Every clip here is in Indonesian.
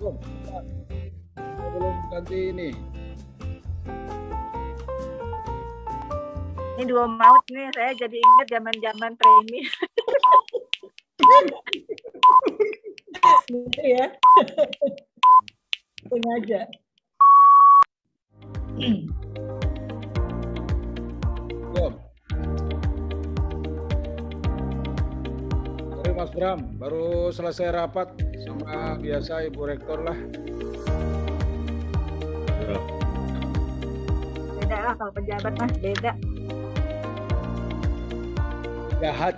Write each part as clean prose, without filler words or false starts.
Belum, bentar. Saya belum ganti ini. Ini dua maut nih, saya jadi ingat zaman-zaman training. Gitu ya. Sengaja. Belum. Sorry Mas Bram, baru selesai rapat sama biasa Ibu Rektor lah. Beda lah kalau pejabat mah, beda. Jahat.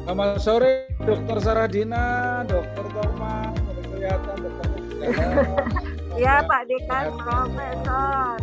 Selamat sore Dokter Saradina, Dokter Toma, udah kelihatan dokternya. Iya Pak Dekan, Profesor.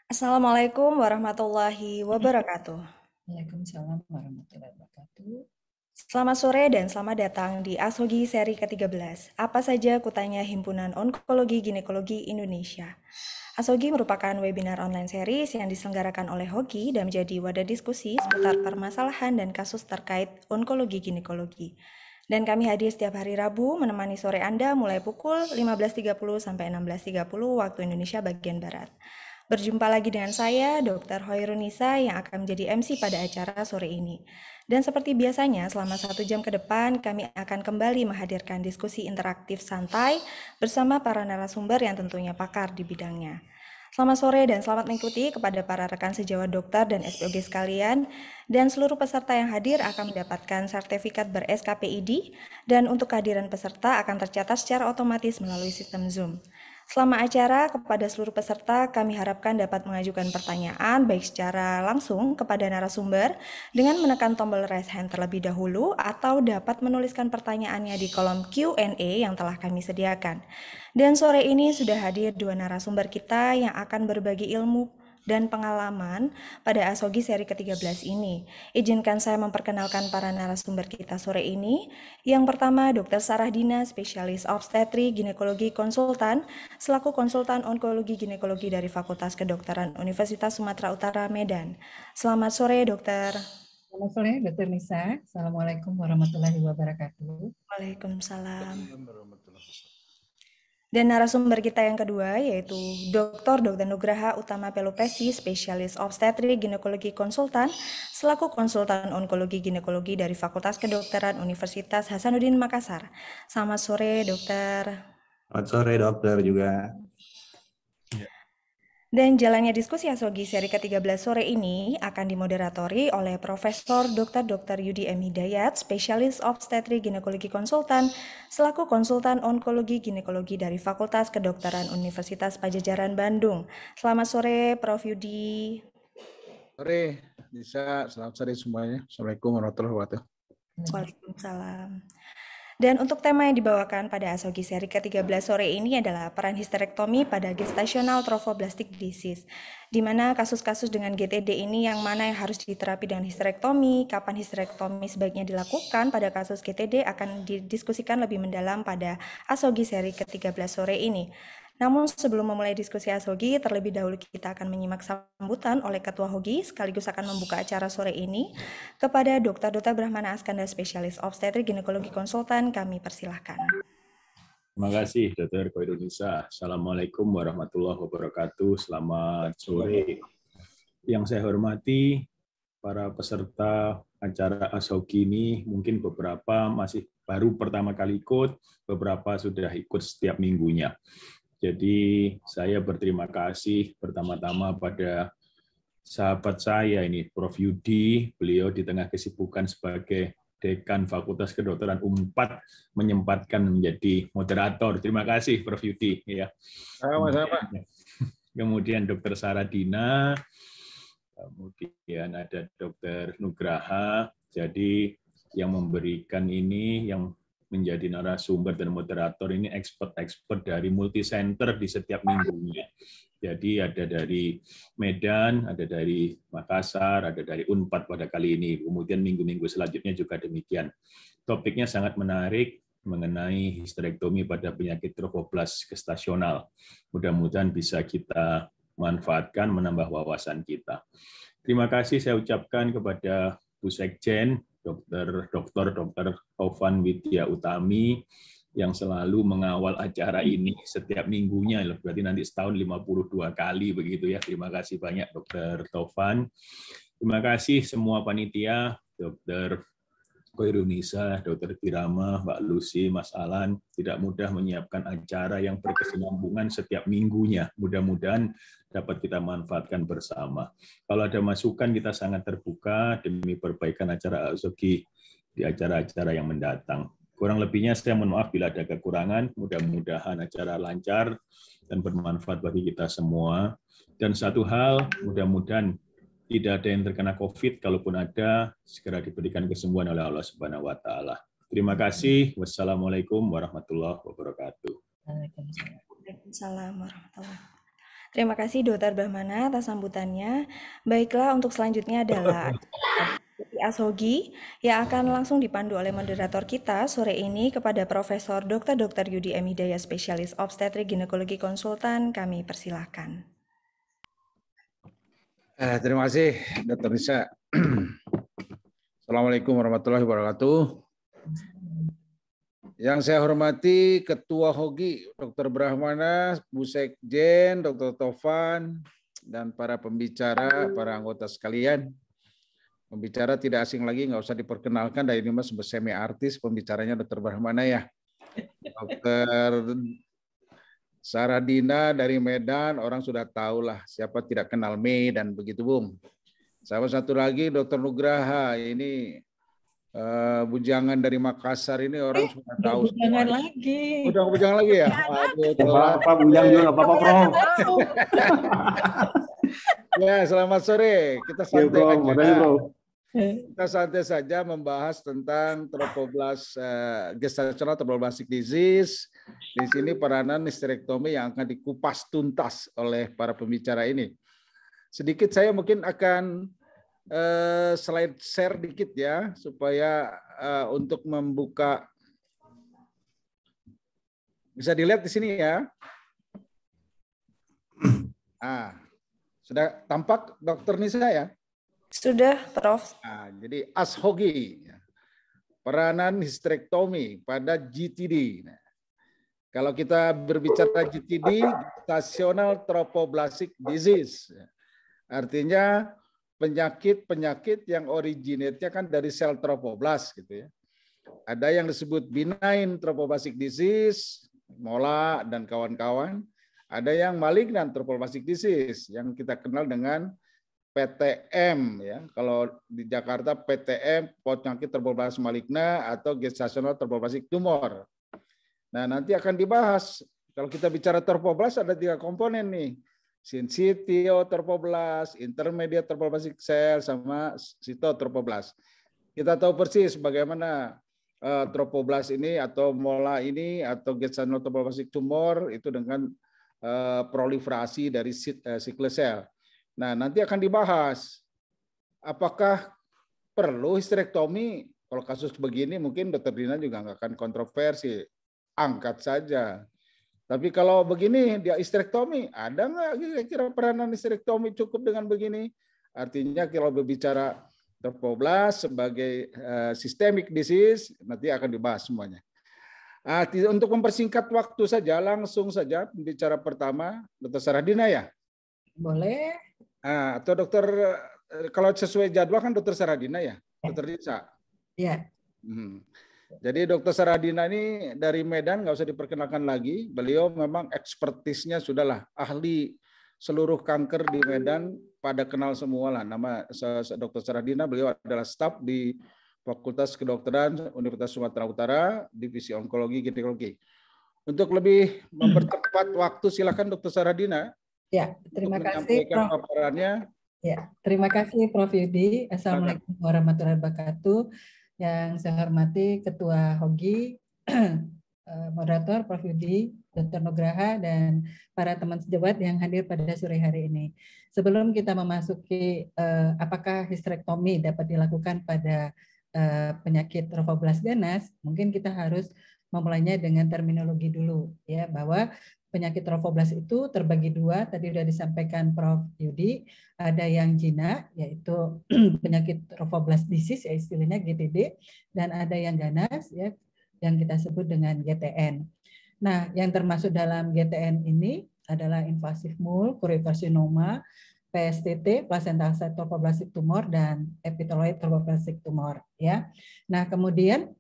Assalamualaikum warahmatullahi wabarakatuh. Waalaikumsalam warahmatullahi wabarakatuh. Selamat sore dan selamat datang di ASOGI seri ke-13. Apa saja kutanya Himpunan Onkologi Ginekologi Indonesia. ASOGI merupakan webinar online series yang diselenggarakan oleh HOGI dan menjadi wadah diskusi seputar permasalahan dan kasus terkait onkologi ginekologi. Dan kami hadir setiap hari Rabu menemani sore Anda mulai pukul 15.30 sampai 16.30 waktu Indonesia bagian Barat. Berjumpa lagi dengan saya, Dr. Hoirunisa, yang akan menjadi MC pada acara sore ini. Dan seperti biasanya, selama 1 jam ke depan, kami akan kembali menghadirkan diskusi interaktif santai bersama para narasumber yang tentunya pakar di bidangnya. Selamat sore dan selamat mengikuti kepada para rekan sejawat dokter dan SPOG sekalian. Dan seluruh peserta yang hadir akan mendapatkan sertifikat ber-SKPID, dan untuk kehadiran peserta akan tercatat secara otomatis melalui sistem Zoom. Selama acara, kepada seluruh peserta, kami harapkan dapat mengajukan pertanyaan baik secara langsung kepada narasumber dengan menekan tombol raise hand terlebih dahulu atau dapat menuliskan pertanyaannya di kolom Q&A yang telah kami sediakan. Dan sore ini sudah hadir 2 narasumber kita yang akan berbagi ilmu dan pengalaman pada ASOGI seri ke-13 ini. Izinkan saya memperkenalkan para narasumber kita sore ini. Yang pertama, Dr. Saradina, spesialis obstetri ginekologi konsultan, selaku konsultan onkologi ginekologi dari Fakultas Kedokteran Universitas Sumatera Utara, Medan. Selamat sore, Dokter. Selamat sore, Dr. Nisa. Assalamualaikum warahmatullahi wabarakatuh. Waalaikumsalam. Dan narasumber kita yang kedua yaitu Dr. Nugraha Utama Pelupesi, spesialis obstetri ginekologi konsultan, selaku konsultan onkologi ginekologi dari Fakultas Kedokteran Universitas Hasanuddin Makassar. Selamat sore, Dokter. Selamat sore, Dokter juga. Dan jalannya diskusi ASOGI seri ke-13 sore ini akan dimoderatori oleh Profesor Dr. Yudi M. Hidayat, spesialis obstetri ginekologi konsultan, selaku konsultan onkologi ginekologi dari Fakultas Kedokteran Universitas Padjadjaran Bandung. Selamat sore, Prof. Yudi. Sore, bisa. Selamat sore semuanya. Assalamualaikum warahmatullahi wabarakatuh. Waalaikumsalam. Dan untuk tema yang dibawakan pada ASOGI seri ke-13 sore ini adalah peran histerektomi pada gestational trophoblastic disease, di mana kasus-kasus dengan GTD ini yang mana yang harus diterapi dengan histerektomi, kapan histerektomi sebaiknya dilakukan pada kasus GTD akan didiskusikan lebih mendalam pada ASOGI seri ke-13 sore ini. Namun sebelum memulai diskusi ASHOGI, terlebih dahulu kita akan menyimak sambutan oleh Ketua HOGI sekaligus akan membuka acara sore ini kepada Dr. Duta Brahmana Askanda, spesialis obstetrik ginekologi konsultan. Kami persilahkan. Terima kasih, Dr. Koirunisa. Assalamualaikum warahmatullahi wabarakatuh. Selamat sore. Yang saya hormati para peserta acara ASHOGI ini, mungkin beberapa masih baru pertama kali ikut, beberapa sudah ikut setiap minggunya. Jadi saya berterima kasih pertama-tama pada sahabat saya ini, Prof. Yudi. Beliau di tengah kesibukan sebagai Dekan Fakultas Kedokteran UNPAD menyempatkan menjadi moderator. Terima kasih, Prof. Yudi. Ya. Sama-sama. Kemudian Dr. Saradina, kemudian ada Dr. Nugraha. Jadi yang memberikan ini, yang menjadi narasumber dan moderator ini expert dari multi-center di setiap minggunya. Jadi ada dari Medan, ada dari Makassar, ada dari UNPAD pada kali ini. Kemudian minggu-minggu selanjutnya juga demikian. Topiknya sangat menarik mengenai histerektomi pada penyakit trophoblas gestasional. Mudah-mudahan bisa kita manfaatkan, menambah wawasan kita. Terima kasih saya ucapkan kepada Bu Sekjen, Dr. Taufan Widya Utami, yang selalu mengawal acara ini setiap minggunya, berarti nanti setahun 52 kali begitu ya. Terima kasih banyak Dr. Taufan. Terima kasih semua panitia, Dr. Koirunisa, Dr. Birama, Mbak Lucy, Mas Alan, tidak mudah menyiapkan acara yang berkesinambungan setiap minggunya. Mudah-mudahan dapat kita manfaatkan bersama. Kalau ada masukan, kita sangat terbuka demi perbaikan acara ASHOGI di acara-acara yang mendatang. Kurang lebihnya saya mohon maaf bila ada kekurangan. Mudah-mudahan acara lancar dan bermanfaat bagi kita semua. Dan satu hal, mudah-mudahan tidak ada yang terkena COVID, kalaupun ada, segera diberikan kesembuhan oleh Allah Subhanahu wa Ta'ala. Terima kasih. Wassalamualaikum warahmatullahi wabarakatuh. Waalaikumsalam warahmatullahi wabarakatuh. Terima kasih Dr. Brahmana atas sambutannya. Baiklah, untuk selanjutnya adalah ASHOGI yang akan langsung dipandu oleh moderator kita sore ini kepada Profesor Dr. Yudi M. Hidayat, spesialis obstetrik ginekologi konsultan. Kami persilahkan. Terima kasih, Dr. Nisa. Assalamualaikum warahmatullahi wabarakatuh. Yang saya hormati Ketua HOGI, Dr. Brahmana, Bu Sekjen, Dr. Taufan, dan para pembicara, para anggota sekalian. Pembicara tidak asing lagi, nggak usah diperkenalkan, dari ini mas semi artis, pembicaranya Dr. Brahmana ya. Dr. Saradina dari Medan, orang sudah tahu lah, siapa tidak kenal Medan, begitu Bung. Sama satu lagi Dr. Nugraha, ini bujangan dari Makassar, ini orang sudah tahu. Bujangan lagi. Udah bujangan lagi ya? Apa bujang juga apa-apa, Prof. Ya, selamat sore. Kita santai Bro, aja. Bro. Kita santai saja membahas tentang trophoblas gestational trophoblastic disease. Di sini peranan histerektomi yang akan dikupas tuntas oleh para pembicara ini. Sedikit saya mungkin akan slide share dikit ya, supaya untuk membuka, bisa dilihat di sini ya. Sudah tampak Dr. Nisa ya? Sudah, Prof. Jadi ASHOGI, peranan histerektomi pada GTD. Kalau kita berbicara GTD, gestational trophoblastic disease, artinya penyakit-penyakit yang originate-nya kan dari sel trophoblas gitu ya. Ada yang disebut benign trophoblastic disease, mola dan kawan-kawan. Ada yang malignant trophoblastic disease yang kita kenal dengan PTM ya. Kalau di Jakarta PTM, penyakit trophoblas maligna, atau gestational trophoblastic tumor. Nah, nanti akan dibahas. Kalau kita bicara trophoblas ada 3 komponen nih. Syncytiotrophoblas, intermediate trophoblastic cell, sama cytotrophoblas. Kita tahu persis bagaimana trophoblas ini atau mola ini atau gestational trophoblastic tumor itu dengan proliferasi dari sickle cell. Nah, nanti akan dibahas apakah perlu histerektomi. Kalau kasus begini mungkin Dr. Dina juga nggak akan kontroversi. Angkat saja. Tapi kalau begini dia histerektomi, ada nggak kira-kira peranan histerektomi cukup dengan begini? Artinya kalau berbicara trophoblast sebagai systemic disease, nanti akan dibahas semuanya. Untuk mempersingkat waktu saja, langsung saja pembicara pertama, Dr. Saradina ya? Boleh. Atau dokter, kalau sesuai jadwal kan Dr. Saradina ya? Dr. Disa? Ya. Jadi Dr. Saradina ini dari Medan, nggak usah diperkenalkan lagi. Beliau memang ekspertisnya sudahlah ahli seluruh kanker di Medan, pada kenal semua lah. Nama Dr. Saradina, beliau adalah staf di Fakultas Kedokteran Universitas Sumatera Utara, Divisi Onkologi Ginekologi. Untuk lebih mempercepat waktu, silakan Dr. Saradina. Ya, terima kasih Prof. Paparannya. Ya, terima kasih Prof. Yudi. Assalamualaikum warahmatullahi wabarakatuh. Yang saya hormati Ketua HOGI, moderator Prof. Yudi, Dr. Nugraha, dan para teman sejawat yang hadir pada sore hari ini. Sebelum kita memasuki apakah histerektomi dapat dilakukan pada penyakit trophoblast ganas, mungkin kita harus memulainya dengan terminologi dulu, ya, bahwa penyakit trophoblast itu terbagi dua. Tadi sudah disampaikan Prof. Yudi, ada yang jinak, yaitu penyakit trophoblast disease, ya istilahnya GTD, dan ada yang ganas, ya, yang kita sebut dengan GTN. Nah, yang termasuk dalam GTN ini adalah invasive mole, choriocarcinoma, PSTT, placental trophoblastic tumor, dan epithelioid trophoblastic tumor, ya. Nah, kemudian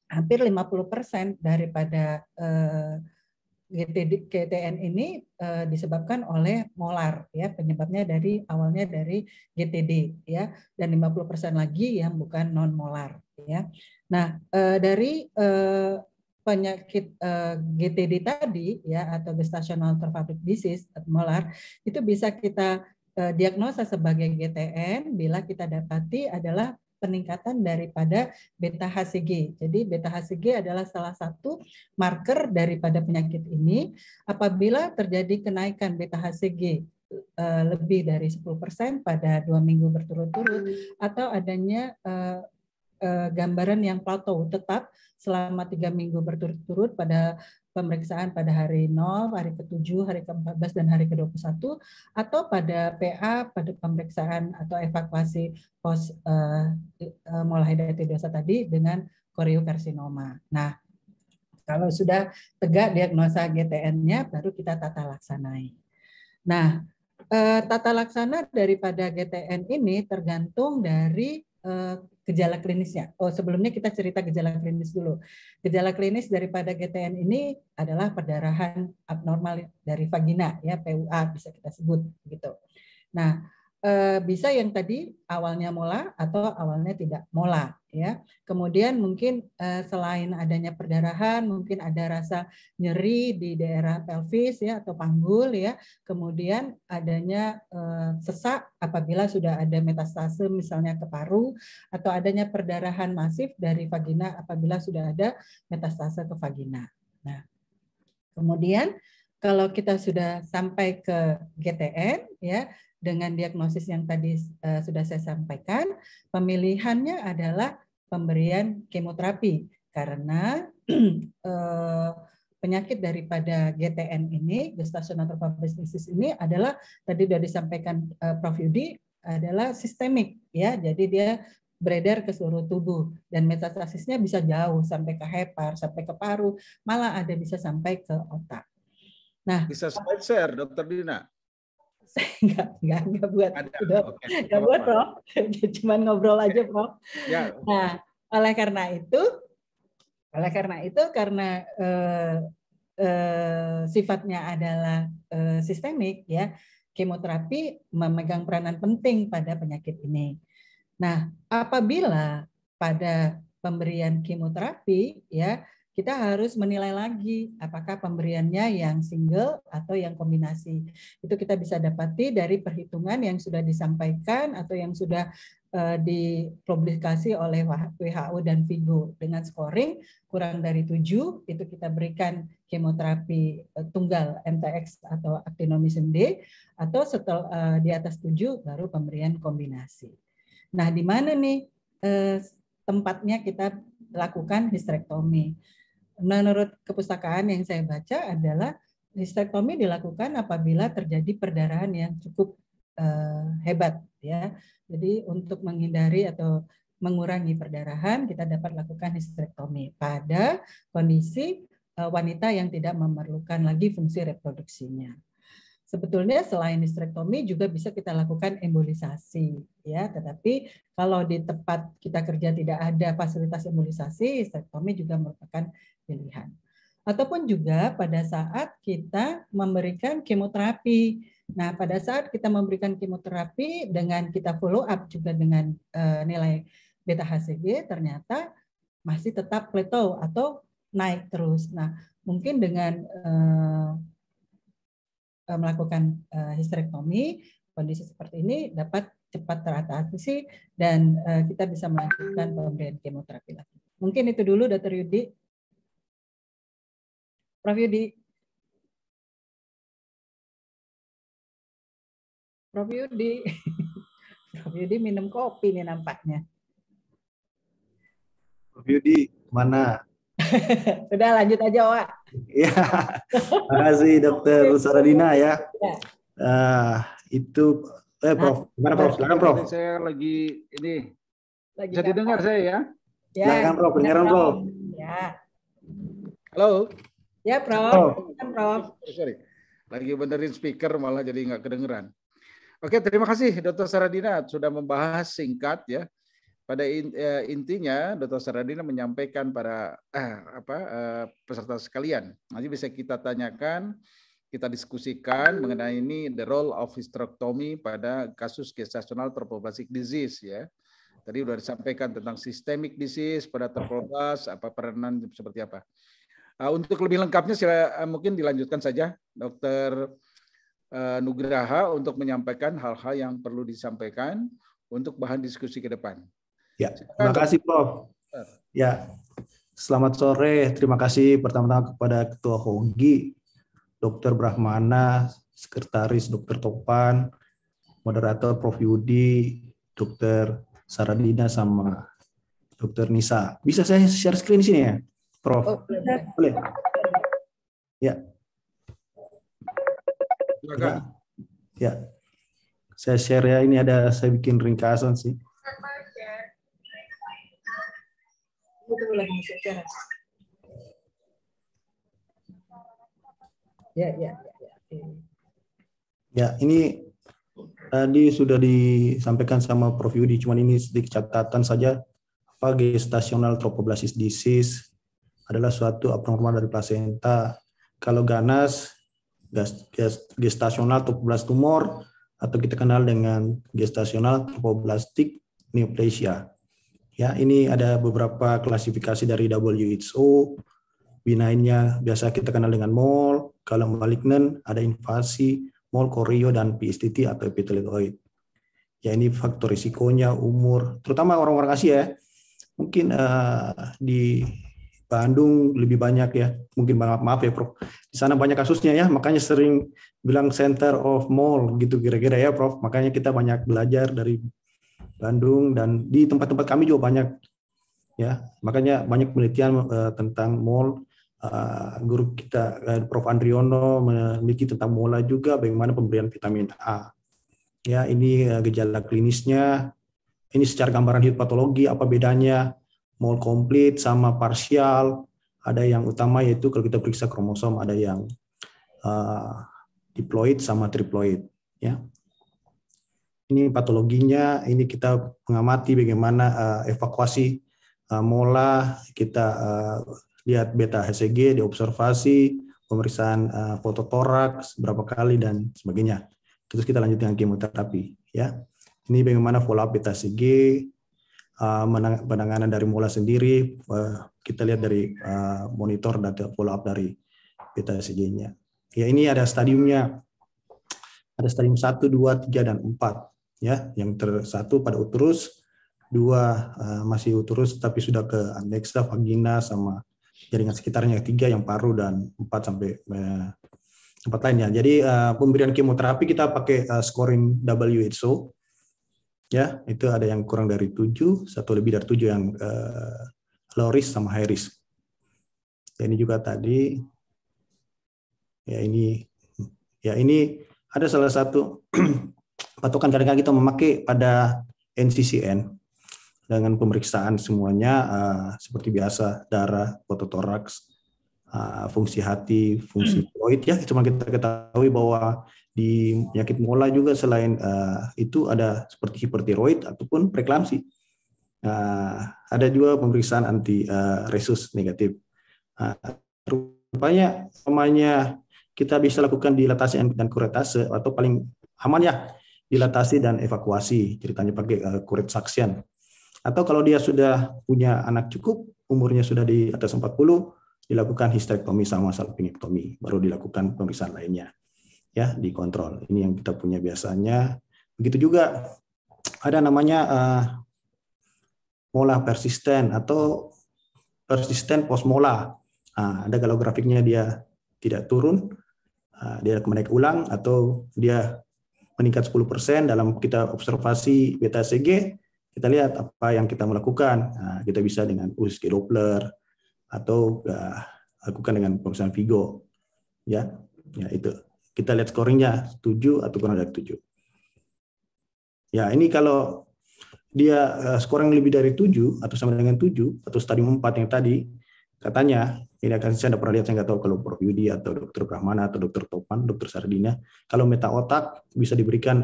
hampir 50% daripada GTN ini disebabkan oleh molar, ya, penyebabnya awalnya dari GTD, ya, dan 50% lagi yang bukan non molar, ya. Nah, dari penyakit GTD tadi, ya, atau gestational trophoblast disease molar, itu bisa kita diagnosa sebagai GTN bila kita dapati adalah peningkatan daripada beta HCG. Jadi beta HCG adalah salah satu marker daripada penyakit ini. Apabila terjadi kenaikan beta HCG lebih dari 10% pada 2 minggu berturut-turut, atau adanya gambaran yang plateau tetap selama 3 minggu berturut-turut pada pemeriksaan pada hari 0, hari ke-7, hari ke-14, dan hari ke-21, atau pada PA pada pemeriksaan atau evakuasi pos molar hidatidosa tadi dengan choriocarcinoma. Nah, kalau sudah tegak diagnosa GTN-nya, baru kita tata laksanai. Nah, tata laksana daripada GTN ini tergantung dari gejala klinisnya. Sebelumnya kita cerita gejala klinis dulu. Gejala klinis daripada GTN ini adalah perdarahan abnormal dari vagina, ya, PUA bisa kita sebut gitu. Nah, bisa yang tadi awalnya mola atau awalnya tidak mola, ya. Kemudian mungkin selain adanya perdarahan, mungkin ada rasa nyeri di daerah pelvis, ya, atau panggul, ya. Kemudian adanya sesak apabila sudah ada metastase misalnya ke paru, atau adanya perdarahan masif dari vagina apabila sudah ada metastase ke vagina. Nah, kemudian kalau kita sudah sampai ke GTN, ya, dengan diagnosis yang tadi sudah saya sampaikan, pemilihannya adalah pemberian kemoterapi karena penyakit daripada GTN ini, gestational trophoblast disease ini adalah tadi sudah disampaikan Prof. Yudi adalah sistemik, ya, jadi dia beredar ke seluruh tubuh dan metastasisnya bisa jauh sampai ke hepar, sampai ke paru, malah ada bisa sampai ke otak. Nah, bisa slide share, Dr. Dina. Enggak buat, enggak buat, Prof. Cuman ngobrol aja, Prof. Ya. Nah, oleh karena itu karena sifatnya adalah sistemik, ya, kemoterapi memegang peranan penting pada penyakit ini. Nah, apabila pada pemberian kemoterapi, ya, kita harus menilai lagi apakah pemberiannya yang single atau yang kombinasi. Itu kita bisa dapati dari perhitungan yang sudah disampaikan atau yang sudah dipublikasi oleh WHO dan Vigo. Dengan scoring kurang dari 7, itu kita berikan kemoterapi tunggal MTX atau actinomycin D, atau setelah di atas 7 baru pemberian kombinasi. Nah, di mana nih tempatnya kita lakukan histerektomi? menurut kepustakaan yang saya baca adalah histerektomi dilakukan apabila terjadi perdarahan yang cukup hebat, ya. Jadi untuk menghindari atau mengurangi perdarahan, kita dapat lakukan histerektomi pada kondisi wanita yang tidak memerlukan lagi fungsi reproduksinya. Sebetulnya selain histerektomi juga bisa kita lakukan embolisasi, ya. Tetapi kalau di tempat kita kerja tidak ada fasilitas embolisasi, histerektomi juga merupakan pilihan. Ataupun juga pada saat kita memberikan kemoterapi. Nah, pada saat kita memberikan kemoterapi dengan kita follow up juga dengan nilai beta HCG, ternyata masih tetap plateau atau naik terus. Nah, mungkin dengan melakukan histerektomi, kondisi seperti ini dapat cepat teratasi dan kita bisa melanjutkan pemberian kemoterapi lagi. Mungkin itu dulu, Dr. Yudi. Prof. Yudi. Prof. Yudi. Prof. Yudi minum kopi nih nampaknya. Prof. Yudi, mana? Sudah, lanjut aja, Wak. Ya, terima kasih Dr. Saradina ya. Itu, Prof. Gimana Prof? Silakan Prof. Saya lagi ini. Lagi Bisa didengar saya ya? Silakan Prof, dengaran Prof. Ya. Halo? Ya, Prof. Prof. Sorry. Lagi benerin speaker malah jadi nggak kedengeran. Oke, terima kasih Dr. Saradina sudah membahas singkat ya. Pada intinya, Dr. Saradina menyampaikan para peserta sekalian. Nanti bisa kita tanyakan, kita diskusikan mengenai ini the role of hysterectomy pada kasus gestational trophoblastic disease ya. Tadi sudah disampaikan tentang systemic disease pada trophoblas, apa peranan seperti apa. Untuk lebih lengkapnya mungkin dilanjutkan saja Dr. Nugraha untuk menyampaikan hal-hal yang perlu disampaikan untuk bahan diskusi ke depan. Ya, terima kasih Prof. Ya, selamat sore. Terima kasih pertama-tama kepada Ketua HOGI, Dr. Brahmana, Sekretaris Dr. Topan, Moderator Prof. Yudi, Dr. Saradina, sama Dr. Nisa. Bisa saya share screen di sini ya, Prof? Oh, boleh. Ya. Ya. Saya share ya, ini saya bikin ringkasan sih. Ya, ini tadi sudah disampaikan sama Prof. Yudi, cuman ini sedikit catatan saja. Gestational trophoblastic disease adalah suatu abnormal dari plasenta. Kalau ganas, gestational trophoblastic tumor, atau kita kenal dengan gestational trophoblastic neoplasia. Ya, ini ada beberapa klasifikasi dari WHO. Benign-nya biasa kita kenal dengan mole. Kalau malignant ada invasi, mole, korio, dan PSTT atau epitelioid. Ya, ini faktor risikonya, umur, terutama orang-orang Asia ya. Mungkin di Bandung lebih banyak ya. Mungkin maaf ya Prof. Di sana banyak kasusnya ya, makanya sering bilang center of mole gitu kira-kira ya Prof. Makanya kita banyak belajar dari Bandung dan di tempat-tempat kami juga banyak ya, makanya banyak penelitian tentang mole. Guru kita Prof. Andriono meneliti tentang mola juga, bagaimana pemberian vitamin A. Ya, ini gejala klinisnya. Ini secara gambaran histopatologi apa bedanya mole komplit sama parsial. Ada yang utama yaitu kalau kita periksa kromosom, ada yang diploid sama triploid ya. Ini patologinya, ini kita mengamati bagaimana evakuasi mola, kita lihat beta HCG, diobservasi, pemeriksaan fototoraks berapa kali dan sebagainya. Terus kita lanjut dengan kemoterapi. Ya, ini bagaimana follow up beta HCG, penanganan dari mola sendiri, kita lihat dari monitor data follow up dari beta HCG-nya. Ya, ini ada stadiumnya, ada stadium 1, 2, 3, dan 4. Ya, yang satu pada uterus, 2 masih uterus tapi sudah ke aneksa, vagina, sama jaringan sekitarnya, 3 yang paru, dan 4 sampai 4 lainnya. Jadi pemberian kemoterapi kita pakai scoring WHO. Ya, itu ada yang kurang dari 7, satu lebih dari 7 yang low risk sama high risk. Ya, ini juga tadi. Ya ini ada salah satu patokan kadang-kadang kita memakai pada NCCN dengan pemeriksaan semuanya seperti biasa, darah, fototoraks, fungsi hati, fungsi tiroid ya. Cuma kita ketahui bahwa di penyakit mola juga selain itu ada seperti hipertiroid ataupun preeklamsi. Ada juga pemeriksaan anti resus negatif. Rupanya namanya kita bisa lakukan dilatasi dan kuretase, atau paling aman ya dilatasi dan evakuasi, ceritanya pakai kuret suction. Atau kalau dia sudah punya anak cukup, umurnya sudah di atas 40, dilakukan histerektomi sama salpingektomi, baru dilakukan pemeriksaan lainnya. Ya, dikontrol. Ini yang kita punya biasanya. Begitu juga ada namanya mola persisten atau persisten postmola. Ada kalau grafiknya dia tidak turun, dia menaik ulang, atau dia meningkat 10% dalam kita observasi beta HCG, kita lihat apa yang kita melakukan. Kita bisa dengan USG Doppler atau lakukan dengan pemeriksaan Vigo. Ya itu. Kita lihat scoringnya 7 atau kurang dari 7. Ya, ini kalau dia scoring lebih dari 7 atau sama dengan 7 atau stadium 4 yang tadi, katanya, ini akan saya tidak pernah lihat, saya nggak tahu kalau Prof. Yudi atau Dr. Brahmana atau Dr. Topan, Dr. Sardina, kalau meta otak bisa diberikan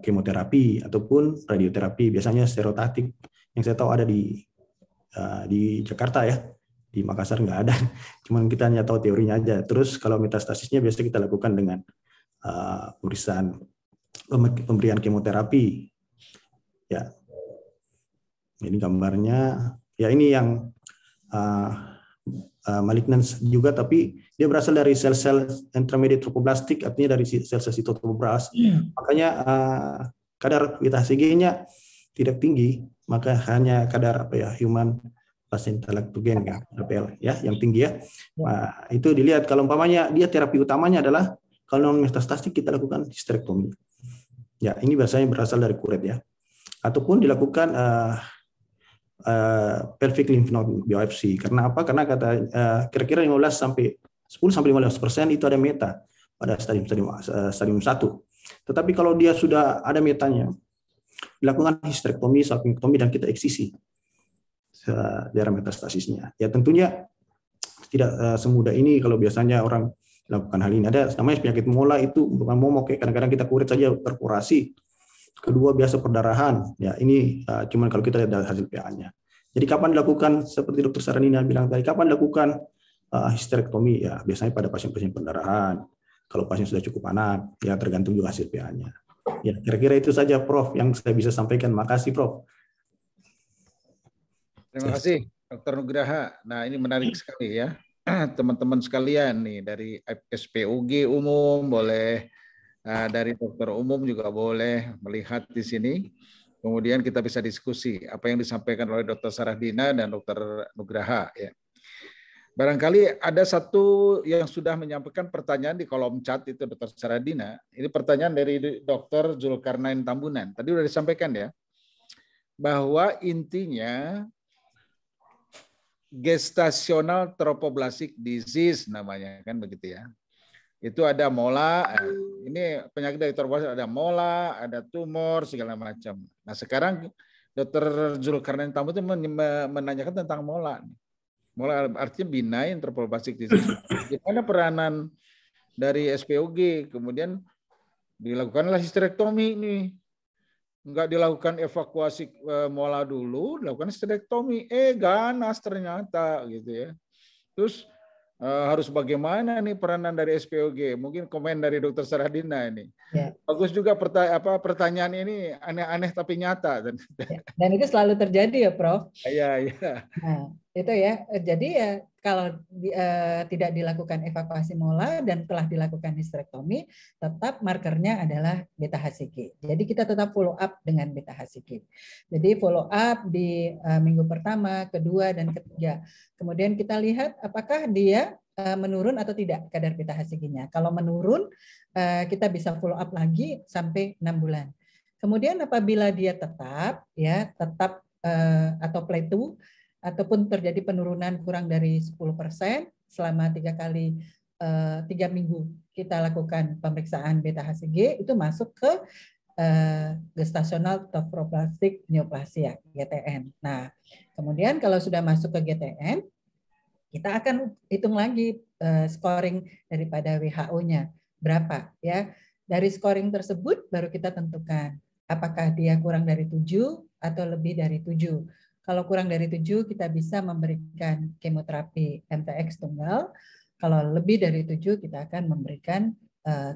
kemoterapi ataupun radioterapi, biasanya stereotaktik. Yang saya tahu ada di Jakarta ya, di Makassar nggak ada, cuman kita hanya tahu teorinya aja. Terus kalau metastasisnya biasa kita lakukan dengan pemberian kemoterapi. Ya, ini gambarnya. Ya, ini yang malignans juga, tapi dia berasal dari sel-sel intermediate trophoblastic, artinya dari sel-sel sitotrophoblas. Makanya kadar beta HCG-nya tidak tinggi, maka hanya kadar human placental lactogen HPL ya yang tinggi ya. Nah, itu dilihat kalau umpamanya dia terapi utamanya adalah kalau non metastatik kita lakukan histerektomi. Ya, ini biasanya berasal dari kuret ya. Ataupun dilakukan pelvic lymph node biopsi. Karena apa? Karena kira-kira 10-15% itu ada meta pada stadium 1. Tetapi kalau dia sudah ada metanya, dilakukan histerektomi, salpingektomi, dan kita eksisi daerah metastasisnya. Ya, tentunya tidak semudah ini kalau biasanya orang lakukan hal ini. Ada namanya penyakit mola, itu bukan momok, kadang-kadang kita kuret saja perforasi. Kedua biasa perdarahan. Ya, ini cuman kalau kita lihat dari hasil PA-nya. Jadi kapan dilakukan, seperti Dr. Saranina bilang tadi, kapan dilakukan histerektomi? Ya, biasanya pada pasien-pasien perdarahan. Kalau pasien sudah cukup anak, ya tergantung juga hasil PA-nya. Ya, kira-kira itu saja Prof yang saya bisa sampaikan. Makasih Prof. Terima kasih Dr. Nugraha. Nah, ini menarik sekali ya. Teman-teman sekalian nih dari SPUG umum boleh, dari dokter umum juga boleh melihat di sini. Kemudian kita bisa diskusi apa yang disampaikan oleh Dr. Saradina dan Dr. Nugraha. Ya. Barangkali ada satu yang sudah menyampaikan pertanyaan di kolom chat itu Dr. Saradina. Ini pertanyaan dari Dr. Zulkarnain Tambunan. Tadi sudah disampaikan ya, bahwa intinya gestational trophoblastic disease namanya, kan begitu ya. Itu ada mola, ini penyakit dari trophoblastik, ada mola, ada tumor, segala macam. Nah, sekarang Dr. Zulkarnain Tambunan itu menanyakan tentang mola. Mola artinya benign trophoblastic disease. Gimana peranan dari SPUG? Kemudian dilakukanlah histerektomi nih. Enggak dilakukan evakuasi mola dulu, dilakukan histerektomi. Ganas ternyata gitu ya. Terus harus bagaimana nih peranan dari SPOG? Mungkin komen dari Dr. Saradina ini. Ya. Bagus juga pertanyaan ini aneh-aneh tapi nyata. Dan itu selalu terjadi ya, Prof. Iya, iya. Nah, itu ya. Jadi ya kalau tidak dilakukan evakuasi mola dan telah dilakukan histerektomi, tetap markernya adalah beta HCG. Jadi kita tetap follow up dengan beta HCG. Jadi follow up di minggu pertama, kedua, dan ketiga. Kemudian kita lihat apakah dia menurun atau tidak kadar beta HCG-nya. Kalau menurun, kita bisa follow up lagi sampai 6 bulan. Kemudian apabila dia tetap atau plateau, ataupun terjadi penurunan kurang dari 10% selama 3 minggu kita lakukan pemeriksaan beta HCG, itu masuk ke gestational trophoblastic neoplasia GTN. Nah, kemudian kalau sudah masuk ke GTN, kita akan hitung lagi scoring daripada WHO-nya berapa ya. Dari scoring tersebut baru kita tentukan apakah dia kurang dari 7 atau lebih dari 7. Kalau kurang dari 7 kita bisa memberikan kemoterapi MTX tunggal. Kalau lebih dari 7 kita akan memberikan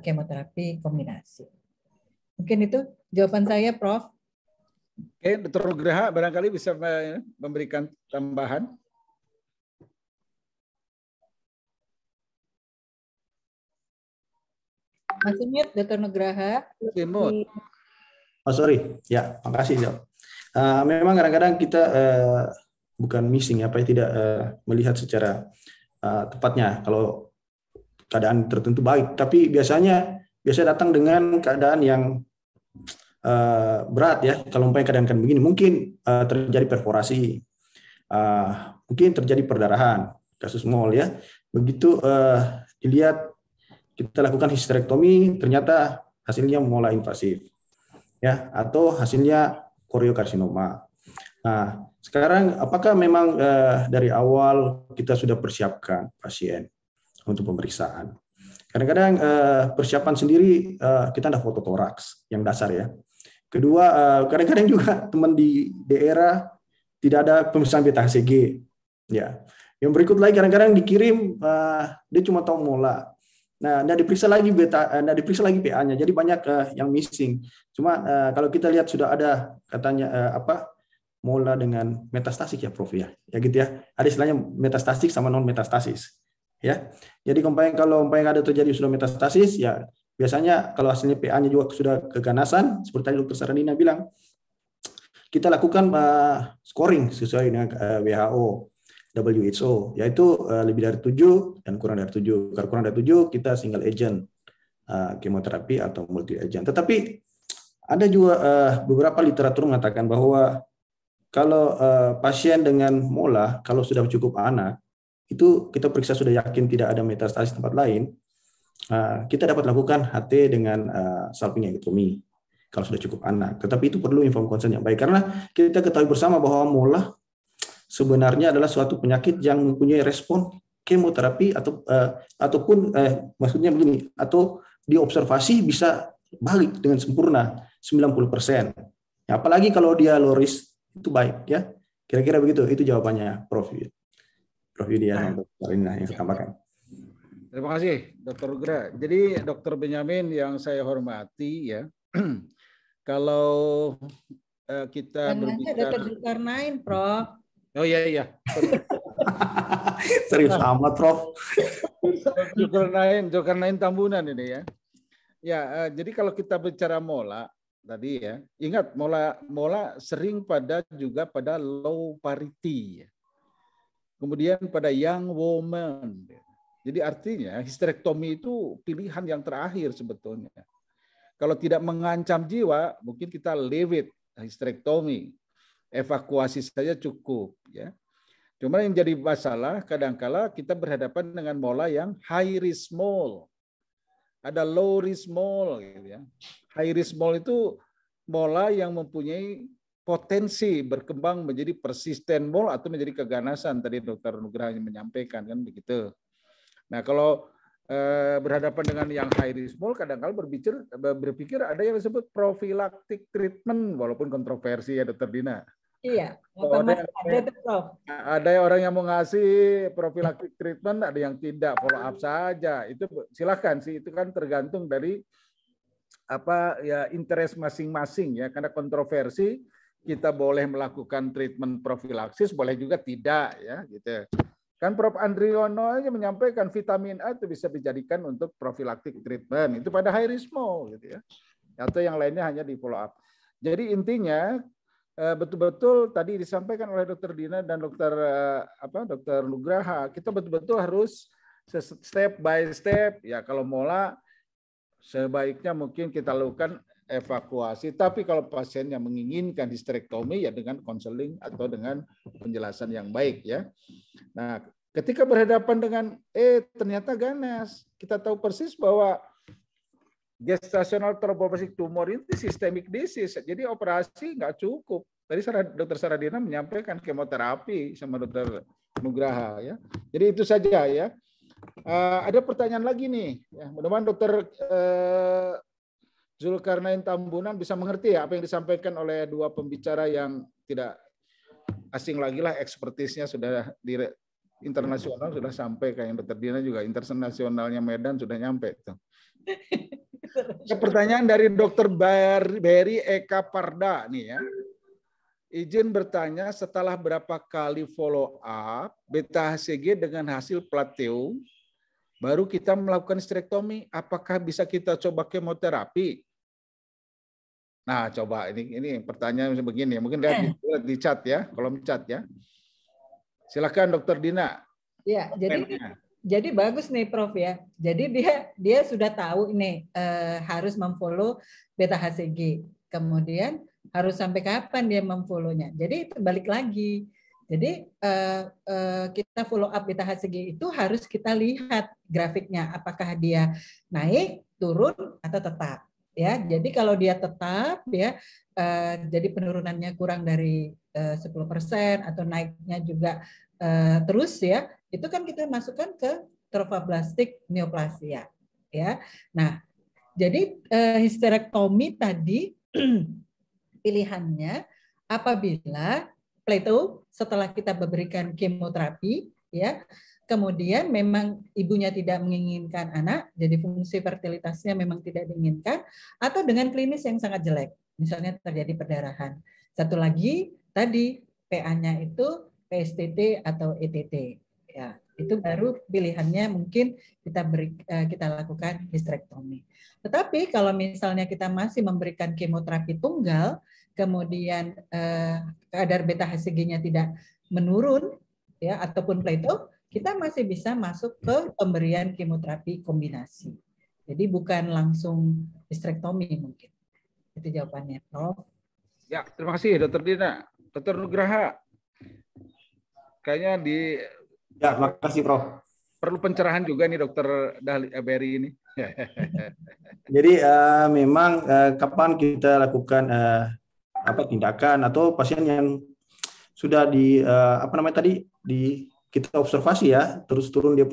kemoterapi kombinasi. Mungkin itu jawaban saya, Prof. Oke, Dr. Nugraha barangkali bisa memberikan tambahan. Masih mute, Dr. Nugraha. Oh, sorry. Ya, makasih, Dok. Memang kadang-kadang kita bukan missing, tidak melihat secara tepatnya kalau keadaan tertentu baik, tapi biasanya datang dengan keadaan yang berat ya. Kalau umpamanya keadaan begini, mungkin terjadi perforasi, mungkin terjadi perdarahan, kasus mol ya. Begitu dilihat, kita lakukan histerektomi, ternyata hasilnya mola invasif ya, atau hasilnya koriokarsinoma. Nah, sekarang apakah memang dari awal kita sudah persiapkan pasien untuk pemeriksaan? Kadang-kadang persiapan sendiri kita ada foto toraks yang dasar ya. Kedua, kadang-kadang juga teman di daerah tidak ada pemeriksaan beta HCG ya. Yang berikut lagi kadang-kadang dikirim dia cuma tahu mola. Nah, nggak diperiksa lagi PA-nya. Jadi banyak yang missing. Cuma kalau kita lihat sudah ada katanya mola dengan metastatik ya, Prof ya. Ya gitu ya. Ada istilahnya metastatik sama non metastasis. Ya. Jadi kalau ada terjadi sudah metastasis ya, biasanya kalau hasilnya PA-nya juga sudah keganasan, seperti tadi Dr. Saradina bilang, kita lakukan scoring sesuai dengan WHO, yaitu lebih dari 7 dan kurang dari 7. Kalau kurang dari 7, kita single agent kemoterapi atau multi agent. Tetapi ada juga beberapa literatur mengatakan bahwa kalau pasien dengan mola, kalau sudah cukup anak, itu kita periksa sudah yakin tidak ada metastasis tempat lain, kita dapat lakukan HT dengan salpingectomy kalau sudah cukup anak. Tetapi itu perlu inform consent yang baik, karena kita ketahui bersama bahwa mola sebenarnya adalah suatu penyakit yang mempunyai respon kemoterapi ataupun maksudnya begini, atau diobservasi bisa balik dengan sempurna 90%. Ya, apalagi kalau dia low risk, itu baik ya. Kira-kira begitu, itu jawabannya Prof. Yudi ya, Dr. Sarina yang saya tambahkan. Terima kasih, Dr. Nugraha. Jadi, Dr. Benyamin yang saya hormati ya, kalau kita berbicara... Dr. Zulkarnain, Prof. Oh iya. Serius amat, Prof. Zulkarnain Tambunan ini ya. Ya, jadi kalau kita bicara mola tadi ya, ingat mola sering juga pada low parity. Kemudian pada young woman. Jadi artinya histerektomi itu pilihan yang terakhir sebetulnya. Kalau tidak mengancam jiwa, mungkin kita leave it, histerektomi. Evakuasi saja cukup ya. Cuma yang jadi masalah kadangkala kita berhadapan dengan mola yang high risk mole. Ada low risk mole gitu ya. High risk mole itu mola yang mempunyai potensi berkembang menjadi persisten mole atau menjadi keganasan. Tadi Dr. Nugraha menyampaikan kan begitu. Nah, kalau berhadapan dengan yang high risk mole, kadang-kadang berpikir ada yang disebut prophylactic treatment, walaupun kontroversi ya Dr. Dina. Iya, ada orang yang mau ngasih prophylactic treatment, ada yang tidak, follow up saja. Itu silakan sih, itu kan tergantung dari interest masing-masing ya, karena kontroversi kita boleh melakukan treatment profilaksis, boleh juga tidak ya gitu. Kan Prof. Andriono aja menyampaikan vitamin A itu bisa dijadikan untuk prophylactic treatment, itu pada high risk mole gitu ya. Atau yang lainnya hanya di follow up. Jadi intinya betul-betul tadi disampaikan oleh Dr. Dina dan Dr. Nugraha, kita betul-betul harus step by step ya. Kalau mola sebaiknya mungkin kita lakukan evakuasi. Tapi kalau pasiennya menginginkan histerektomi, ya dengan konseling atau dengan penjelasan yang baik ya. Nah, ketika berhadapan dengan ternyata ganas, kita tahu persis bahwa gestational trophoblastic tumor itu systemic disease. Jadi operasi nggak cukup. Tadi Dr. Saradina menyampaikan kemoterapi sama Dr. Nugraha ya. Jadi itu saja ya. Ada pertanyaan lagi nih. Ya, mudah-mudahan Dr. Zulkarnain Tambunan bisa mengerti ya apa yang disampaikan oleh dua pembicara yang tidak asing lagi lah, ekspertisnya sudah di internasional sudah sampai, kayak Dr. Dina juga internasionalnya Medan sudah nyampe tuh. Pertanyaan dari Dr. Berry Eka Parda nih ya. Izin bertanya, setelah berapa kali follow up beta HCG dengan hasil plateau, baru kita melakukan histerektomi, apakah bisa kita coba kemoterapi? Nah, coba ini pertanyaan begini, mungkin lihat di chat ya, kolom chat ya. Silakan Dr. Dina. Ya, jadi bagus nih Prof ya. Jadi dia sudah tahu ini harus memfollow beta HCG. Kemudian harus sampai kapan dia memfollow-nya. Jadi itu balik lagi. Jadi kita follow up beta HCG itu harus kita lihat grafiknya, apakah dia naik, turun atau tetap. Ya, jadi kalau dia tetap ya, jadi penurunannya kurang dari 10% atau naiknya juga terus ya, itu kan kita masukkan ke trophoblastic neoplasia. Ya, nah jadi histerektomi tadi pilihannya apabila plateau setelah kita memberikan kemoterapi ya, kemudian memang ibunya tidak menginginkan anak, jadi fungsi fertilitasnya memang tidak diinginkan, atau dengan klinis yang sangat jelek, misalnya terjadi perdarahan. Satu lagi tadi PA-nya itu PSTT atau ETT ya, itu baru pilihannya mungkin kita lakukan histerektomi. Tetapi kalau misalnya kita masih memberikan kemoterapi tunggal, kemudian kadar beta HCG-nya tidak menurun ya ataupun plateau, kita masih bisa masuk ke pemberian kemoterapi kombinasi. Jadi bukan langsung histerektomi mungkin. Itu jawabannya, Prof. Ya, terima kasih Dr. Dina. Dr. Nugraha, kayaknya Ya, terima kasih Prof. Perlu pencerahan juga nih Dr. Berry ini. Jadi memang kapan kita lakukan tindakan atau pasien yang sudah kita observasi ya, terus turun dia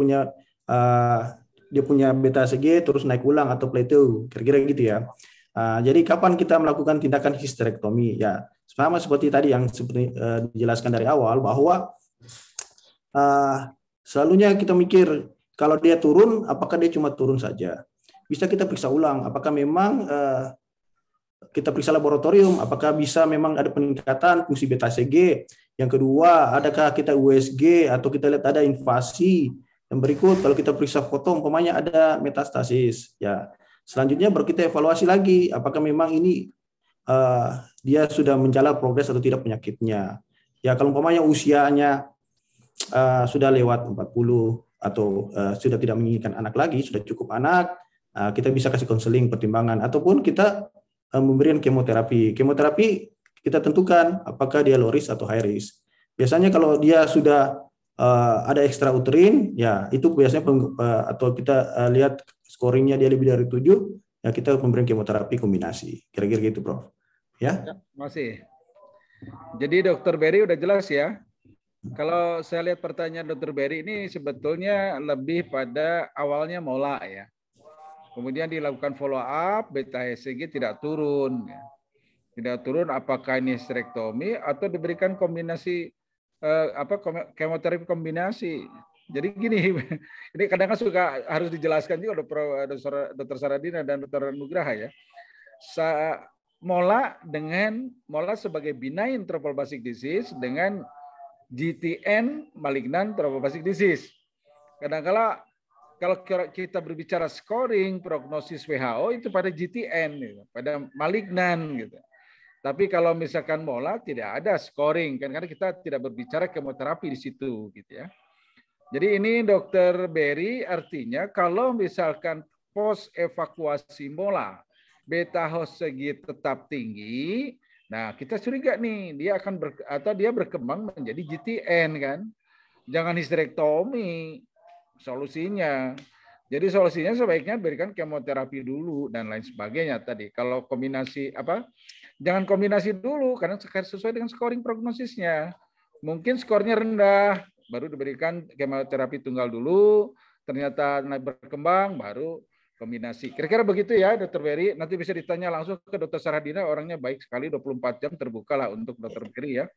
punya beta HCG terus naik ulang atau plateau, kira-kira gitu ya. Jadi kapan kita melakukan tindakan histerektomi ya, sama seperti tadi yang seperti dijelaskan dari awal bahwa selalunya kita mikir kalau dia turun, apakah dia cuma turun saja? Bisa kita periksa ulang, apakah memang kita periksa laboratorium, apakah bisa memang ada peningkatan fungsi beta HCG. Yang kedua, adakah kita USG atau kita lihat ada invasi. Yang berikut, kalau kita periksa foto, umpamanya ada metastasis. Ya, selanjutnya baru kita evaluasi lagi, apakah memang ini dia sudah menjalar progres atau tidak penyakitnya. Ya, kalau umpamanya usianya sudah lewat 40 atau sudah tidak menginginkan anak lagi, sudah cukup anak, kita bisa kasih konseling pertimbangan ataupun kita memberikan kemoterapi. Kemoterapi kita tentukan apakah dia low risk atau high risk. Biasanya kalau dia sudah ada extra uterin, ya itu biasanya atau kita lihat scoringnya dia lebih dari 7, ya kita memberikan kemoterapi kombinasi. Kira-kira gitu, Prof. Ya, masih. Jadi Dr. Berry udah jelas ya. Kalau saya lihat pertanyaan Dr. Berry ini sebetulnya lebih pada awalnya mola ya. Kemudian dilakukan follow up, beta HCG tidak turun. Tidak turun, apakah ini histerektomi atau diberikan kombinasi kemoterapi kombinasi. Jadi gini, ini kadang-kadang suka harus dijelaskan juga Dr. Saradina dan Dr. Nugraha ya. Mola sebagai benign trophoblastic disease dengan GTN malignant trophoblastic disease. Kadang-kala kalau kita berbicara scoring prognosis WHO itu pada GTN, gitu, pada malignan gitu. Tapi kalau misalkan mola tidak ada scoring kan, karena kita tidak berbicara kemoterapi di situ gitu ya. Jadi ini Dr. Berry artinya kalau misalkan post evakuasi mola beta Hosegi tetap tinggi, nah kita curiga nih dia akan dia berkembang menjadi GTN kan. Jangan histerektomi solusinya. Jadi solusinya sebaiknya berikan kemoterapi dulu dan lain sebagainya tadi. Kalau kombinasi jangan kombinasi dulu karena sesuai dengan scoring prognosisnya. Mungkin skornya rendah, baru diberikan kemoterapi tunggal dulu, ternyata berkembang, baru kombinasi. Kira-kira begitu ya, Dr. Berry. Nanti bisa ditanya langsung ke Dr. Saradina, orangnya baik sekali, 24 jam terbuka lah untuk Dr. Berry ya.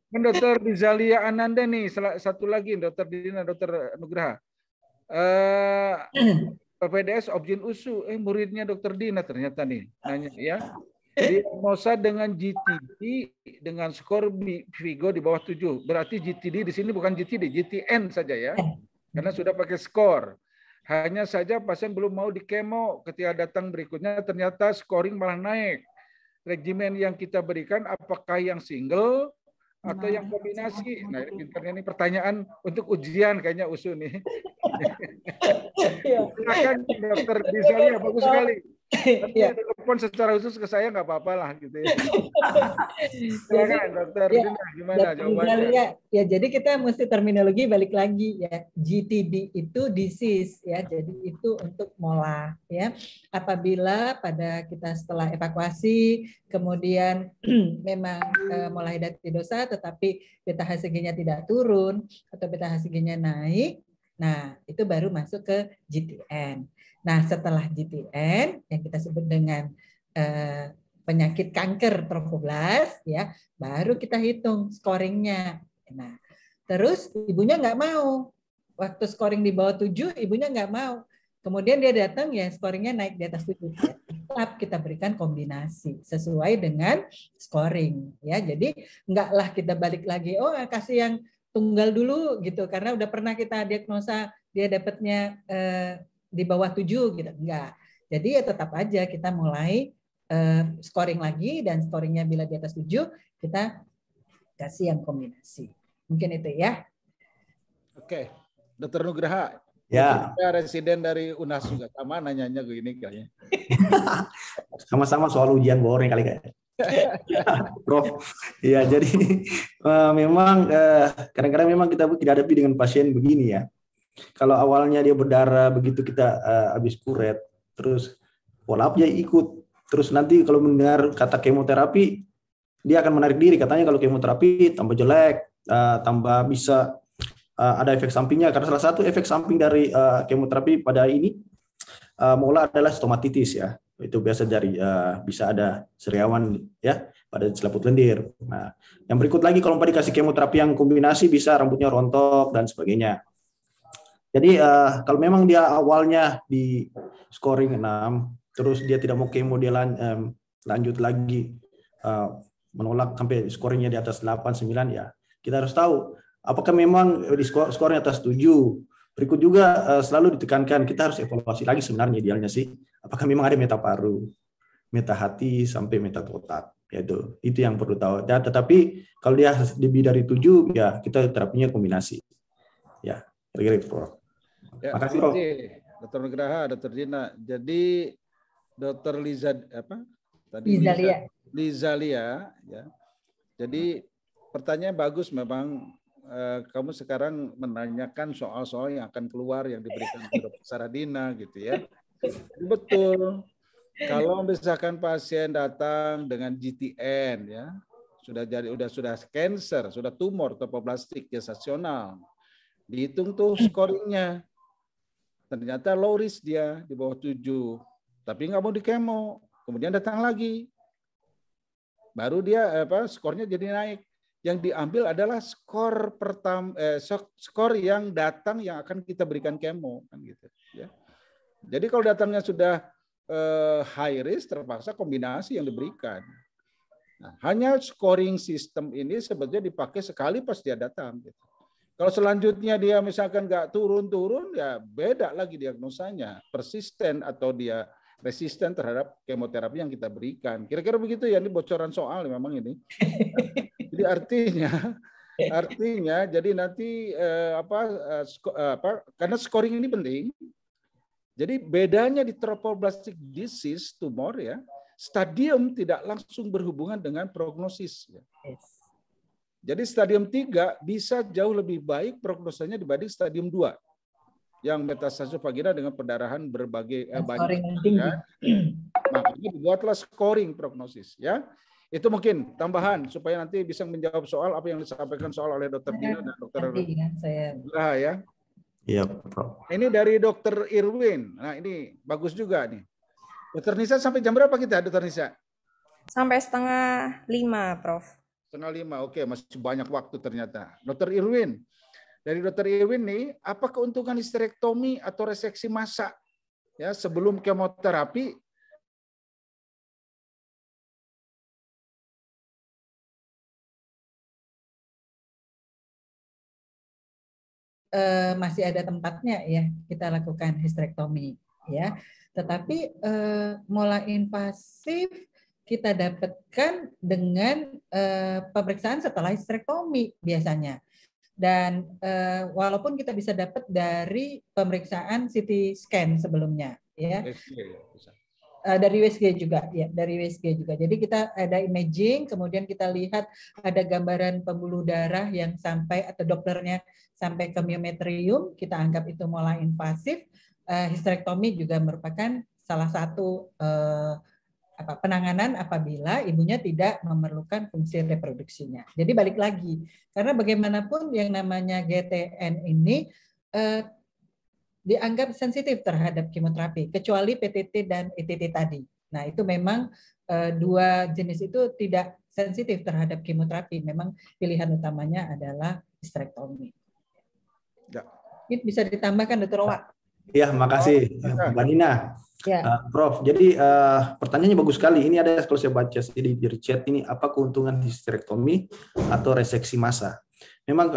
Dan Dr. Dizalia Ananda nih, satu lagi, Dr. Dina, Dr. Nugraha. PPDS Objin Usu, muridnya Dr. Dina ternyata nih, nanya ya. Diagnosa dengan GTD dengan skor Vigo di bawah 7. Berarti GTD di sini bukan GTD, GTN saja ya. Karena sudah pakai skor. Hanya saja pasien belum mau di kemo, ketika datang berikutnya ternyata scoring malah naik. Regimen yang kita berikan apakah yang single atau yang kombinasi? Nah, ini pertanyaan untuk ujian kayaknya Usu nih. Silakan Dr. Dizalia, bagus sekali. Tapi ada telepon secara khusus ke saya nggak apa-apa lah gitu ya. Silakan Dr. Dina, gimana jawabannya? Ya, jadi kita mesti terminologi balik lagi ya. GTD itu disease ya, jadi itu untuk molar ya. Apabila pada kita setelah evakuasi kemudian memang molar hidatidosa tetapi beta HCG-nya tidak turun atau beta HCG-nya naik, nah itu baru masuk ke GTN. Nah, setelah GTN yang kita sebut dengan penyakit kanker tromboblast ya, baru kita hitung scoringnya. Nah, terus ibunya nggak mau. Waktu scoring di bawah 7, ibunya nggak mau. Kemudian dia datang ya scoringnya naik di atas 7. Ya. Tetap kita berikan kombinasi sesuai dengan scoring ya. Jadi nggaklah kita balik lagi, oh kasih yang tunggal dulu gitu karena udah pernah kita diagnosa dia dapatnya di bawah 7 gitu. Enggak. Jadi ya tetap aja kita mulai scoring lagi dan scoringnya bila di atas 7 kita kasih yang kombinasi. Mungkin itu ya. Oke. Dr. Nugraha. Ya. Residen dari UNAS juga sama nanyanya gini kayaknya. Sama-sama soal ujian boring kali kayaknya. Prof. Ya, jadi memang kadang-kadang memang kita dihadapi dengan pasien begini ya. Kalau awalnya dia berdarah, begitu kita habis kuret, terus follow up dia ikut. Terus nanti kalau mendengar kata kemoterapi, dia akan menarik diri. Katanya kalau kemoterapi tambah jelek, tambah bisa ada efek sampingnya. Karena salah satu efek samping dari kemoterapi pada ini molar adalah stomatitis ya. Itu biasa dari bisa ada sariawan ya pada selaput lendir. Nah, yang berikut lagi kalau dikasih kemoterapi yang kombinasi bisa rambutnya rontok dan sebagainya. Jadi kalau memang dia awalnya di scoring 6, terus dia tidak mau kemo, dia lanjut lagi menolak sampai scoringnya di atas 8, 9 ya. Kita harus tahu apakah memang di skornya atas 7. Berikut juga selalu ditekankan kita harus evaluasi lagi sebenarnya idealnya sih. Apakah memang ada meta paru, meta hati sampai meta otak. Itu yang perlu tahu. Dan, tetapi kalau dia lebih dari 7 ya kita terapinya kombinasi. Ya, kira-kira itu, Prof. Ya, makasih, Prof. Dr. Nugraha, Dr. Dina. Jadi Dr. Lizalia ya. Jadi pertanyaan bagus memang, kamu sekarang menanyakan soal-soal yang akan keluar yang diberikan ke Dr. Saradina gitu ya. Betul. Kalau misalkan pasien datang dengan GTN ya, sudah cancer, sudah tumor tropoblastik gestasional. Dihitung tuh scoringnya. Ternyata low risk dia di bawah 7. Tapi nggak mau di kemo. Kemudian datang lagi. Baru dia skornya jadi naik. Yang diambil adalah skor pertama, skor yang datang yang akan kita berikan kemo kan gitu ya. Jadi kalau datangnya sudah high risk, terpaksa kombinasi yang diberikan. Nah, hanya scoring sistem ini sebetulnya dipakai sekali pas dia datang gitu. Kalau selanjutnya dia misalkan nggak turun-turun, ya beda lagi diagnosanya. Persisten atau dia resisten terhadap kemoterapi yang kita berikan. Kira-kira begitu ya, ini bocoran soal memang ini. Jadi artinya jadi nanti karena scoring ini penting. Jadi bedanya di trophoblastic disease tumor ya, stadium tidak langsung berhubungan dengan prognosis. Yes. Jadi stadium 3 bisa jauh lebih baik prognosanya dibanding stadium 2 yang metastase vagina dengan pendarahan berbagai banyak. Ya. Makanya dibuatlah scoring prognosis. Ya, itu mungkin tambahan supaya nanti bisa menjawab soal apa yang disampaikan soal oleh Dr. Dina dan Dr. Graha ya. Iya, Prof. Ini dari Dr. Irwin. Nah, ini bagus juga nih. Dr. Nisa sampai jam berapa kita, Dr. Nisa? Sampai 4:30, Prof. 4:30. Oke, masih banyak waktu ternyata. Dr. Irwin. Dari Dr. Irwin nih, apa keuntungan histerektomi atau reseksi massa ya sebelum kemoterapi? Masih ada tempatnya ya kita lakukan histerektomi ya. Tetapi mola invasif kita dapatkan dengan pemeriksaan setelah histerektomi biasanya. Dan walaupun kita bisa dapat dari pemeriksaan CT scan sebelumnya ya. Dari USG juga ya, dari USG juga. Jadi kita ada imaging, kemudian kita lihat ada gambaran pembuluh darah yang sampai atau Dopplernya sampai ke myometrium, kita anggap itu mola invasif. Histerektomi juga merupakan salah satu penanganan apabila ibunya tidak memerlukan fungsi reproduksinya. Jadi balik lagi, karena bagaimanapun yang namanya GTN ini dianggap sensitif terhadap kemoterapi, kecuali PTT dan ETT tadi. Nah, itu memang dua jenis itu tidak sensitif terhadap kemoterapi. Memang pilihan utamanya adalah histerektomi. Ya. Ini bisa ditambahkan, Dr. Owa? Iya, makasih, Mbak Nina. Ya. Prof, jadi pertanyaannya bagus sekali. Ini ada kalau saya baca di chat ini, apa keuntungan histerektomi atau reseksi massa? Memang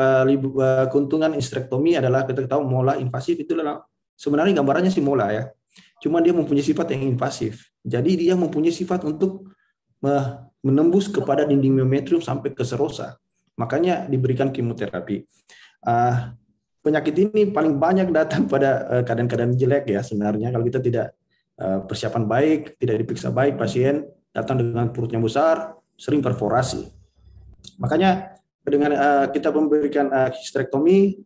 keuntungan histerektomi adalah kita tahu mola invasif itu adalah sebenarnya gambarannya sih mola ya. Cuma dia mempunyai sifat yang invasif. Jadi dia mempunyai sifat untuk menembus kepada dinding myometrium sampai ke serosa. Makanya diberikan kemoterapi. Penyakit ini paling banyak datang pada keadaan-keadaan jelek ya sebenarnya. Kalau kita tidak persiapan baik, tidak diperiksa baik, pasien datang dengan perutnya besar, sering perforasi. Makanya dengan kita memberikan histerektomi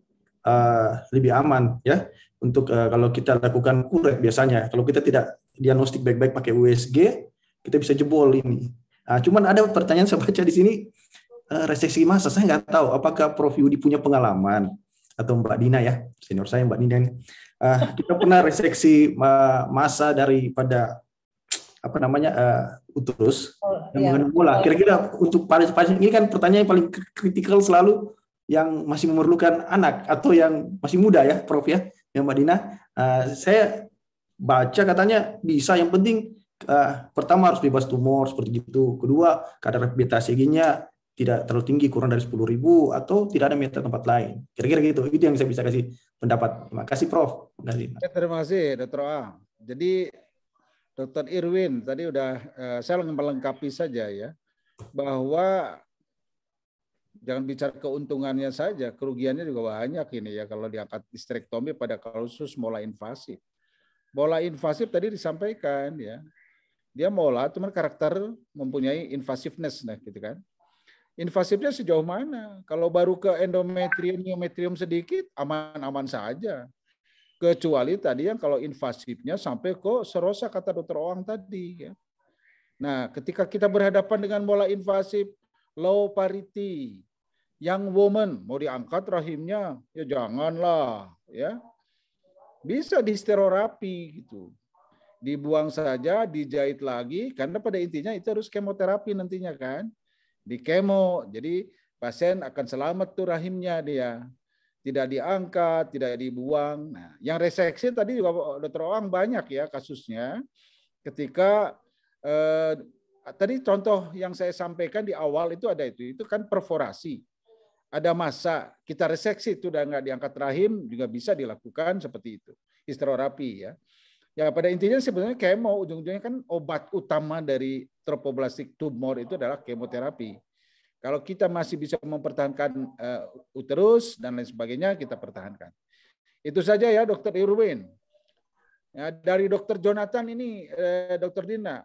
lebih aman ya untuk kalau kita lakukan kurek biasanya. Kalau kita tidak diagnostik baik-baik pakai USG, kita bisa jebol ini. Cuman ada pertanyaan saya baca di sini, reseksi massa, saya nggak tahu apakah Prof Yudi punya pengalaman atau Mbak Dina ya, senior saya Mbak Dina ini. Kita pernah reseksi massa daripada uterus yang mengandung bola. Kira-kira untuk pasien ini kan pertanyaan yang paling kritikal selalu yang masih memerlukan anak atau yang masih muda ya, Prof ya, yang Mbak Dina. Saya baca katanya bisa, yang penting pertama harus bebas tumor seperti itu. Kedua, kadar Beta-CG-nya tidak terlalu tinggi, kurang dari 10.000 atau tidak ada meta tempat lain. Kira-kira gitu. Itu yang saya bisa kasih pendapat. Terima kasih, Prof. Terima kasih, Dr. A. Jadi Dr. Irwin tadi udah saya melengkapi saja ya, bahwa jangan bicara keuntungannya saja, kerugiannya juga banyak ini ya kalau diangkat histerektomi pada kasus mola invasif. Mola invasif tadi disampaikan ya, dia mola cuman karakter mempunyai invasiveness nah gitu kan. Invasifnya sejauh mana? Kalau baru ke endometrium, myometrium sedikit aman-aman saja. Kecuali tadi yang kalau invasifnya sampai ke serosa kata Dr. Oang tadi ya. Nah, ketika kita berhadapan dengan mola invasif low parity, young woman mau diangkat rahimnya, ya janganlah ya. Bisa di stereoterapi gitu. Dibuang saja, dijahit lagi karena pada intinya itu harus kemoterapi nantinya kan. Di kemo. Jadi pasien akan selamat tuh rahimnya dia. Tidak diangkat, tidak dibuang. Nah, yang reseksi tadi juga Dr. Oang banyak ya kasusnya. Ketika tadi contoh yang saya sampaikan di awal itu ada itu kan perforasi. Ada masa kita reseksi itu udah nggak diangkat rahim juga bisa dilakukan seperti itu. Histereoterapi ya. Ya pada intinya sebenarnya kemo ujung-ujungnya kan obat utama dari trophoblastic tumor itu adalah kemoterapi. Kalau kita masih bisa mempertahankan uterus dan lain sebagainya, kita pertahankan. Itu saja ya, Dr. Irwin. Ya, dari Dokter Jonathan ini, Dokter Dina,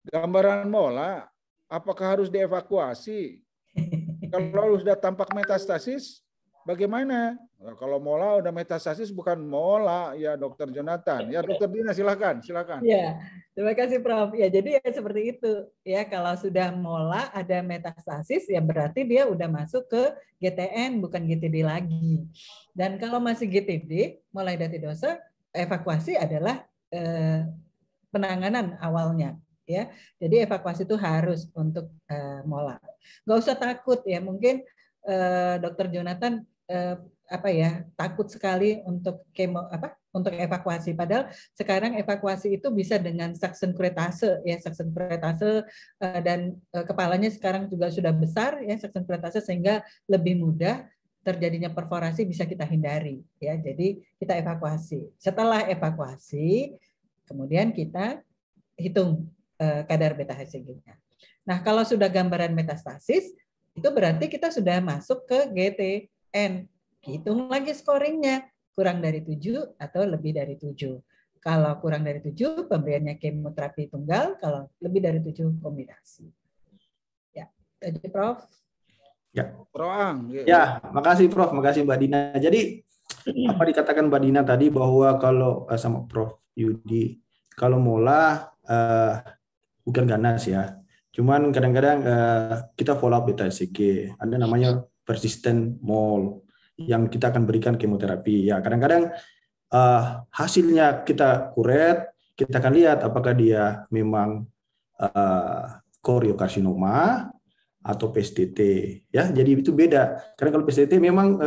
gambaran mola, apakah harus dievakuasi? Kalau sudah tampak metastasis, bagaimana? Nah, kalau mola udah metastasis bukan mola, ya Dokter Jonathan. Ya Dokter Dina, silakan. Ya, terima kasih Prof. Ya, jadi ya seperti itu. Ya, kalau sudah mola ada metastasis, ya berarti dia udah masuk ke GTN, bukan GTD lagi. Dan kalau masih GTD, mulai dari dosa, evakuasi adalah penanganan awalnya. Ya, jadi evakuasi itu harus untuk mola. Nggak usah takut ya. Mungkin Dokter Jonathan takut sekali untuk untuk evakuasi. Padahal sekarang evakuasi itu bisa dengan suction kuretase ya, suction kuretase dan kepalanya sekarang juga sudah besar ya, suction kuretase, sehingga lebih mudah terjadinya perforasi bisa kita hindari ya. Jadi kita evakuasi. Setelah evakuasi, kemudian kita hitung kadar beta HCG-nya. Nah, kalau sudah gambaran metastasis, itu berarti kita sudah masuk ke GTN. Hitung lagi scoringnya, kurang dari 7 atau lebih dari 7. Kalau kurang dari 7, pemberiannya kemoterapi tunggal, kalau lebih dari 7, kombinasi. Ya, jadi Prof. Ya, Prof. Ya, makasih Prof, makasih Mbak Dina. Jadi apa dikatakan Mbak Dina tadi bahwa kalau sama Prof Yudi, kalau mola bukan ganas ya. Cuman kadang-kadang kita follow up beta HCG. Ada namanya persistent mole yang kita akan berikan kemoterapi. Ya, kadang-kadang hasilnya kita kuret, kita akan lihat apakah dia memang koriokarsinoma atau PSTT. Ya, jadi itu beda. Karena kalau PSTT memang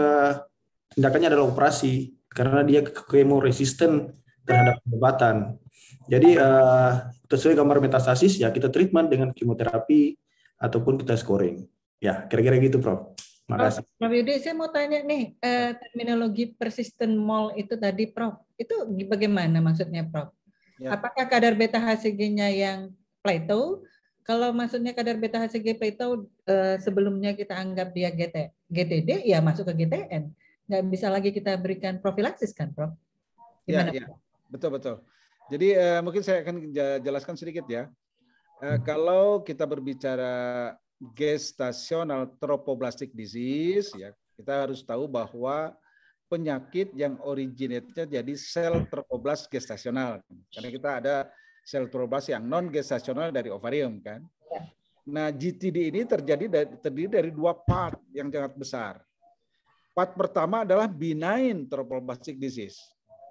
tindakannya adalah operasi karena dia kemoresisten terhadap pengobatan. Jadi sesuai gambar metastasis ya kita treatment dengan kemoterapi ataupun kita scoring. Ya, kira-kira gitu, Prof. Makasih. Prof Yudi, saya mau tanya nih, terminologi persistent mole itu tadi, Prof. Itu bagaimana maksudnya, Prof? Ya. Apakah kadar beta HCG-nya yang plateau? Kalau maksudnya kadar beta HCG plateau sebelumnya kita anggap dia GTD, ya masuk ke GTN. Nggak bisa lagi kita berikan profilaksis kan, Prof? Gimana? Ya. Betul. Jadi mungkin saya akan jelaskan sedikit ya. Kalau kita berbicara gestational trophoblastic disease, ya kita harus tahu bahwa penyakit yang originate-nya jadi sel trophoblast gestasional. Karena kita ada sel trophoblast yang non gestasional dari ovarium kan. Nah, GTD ini terdiri dari dua part yang sangat besar. Part pertama adalah benign trophoblastic disease,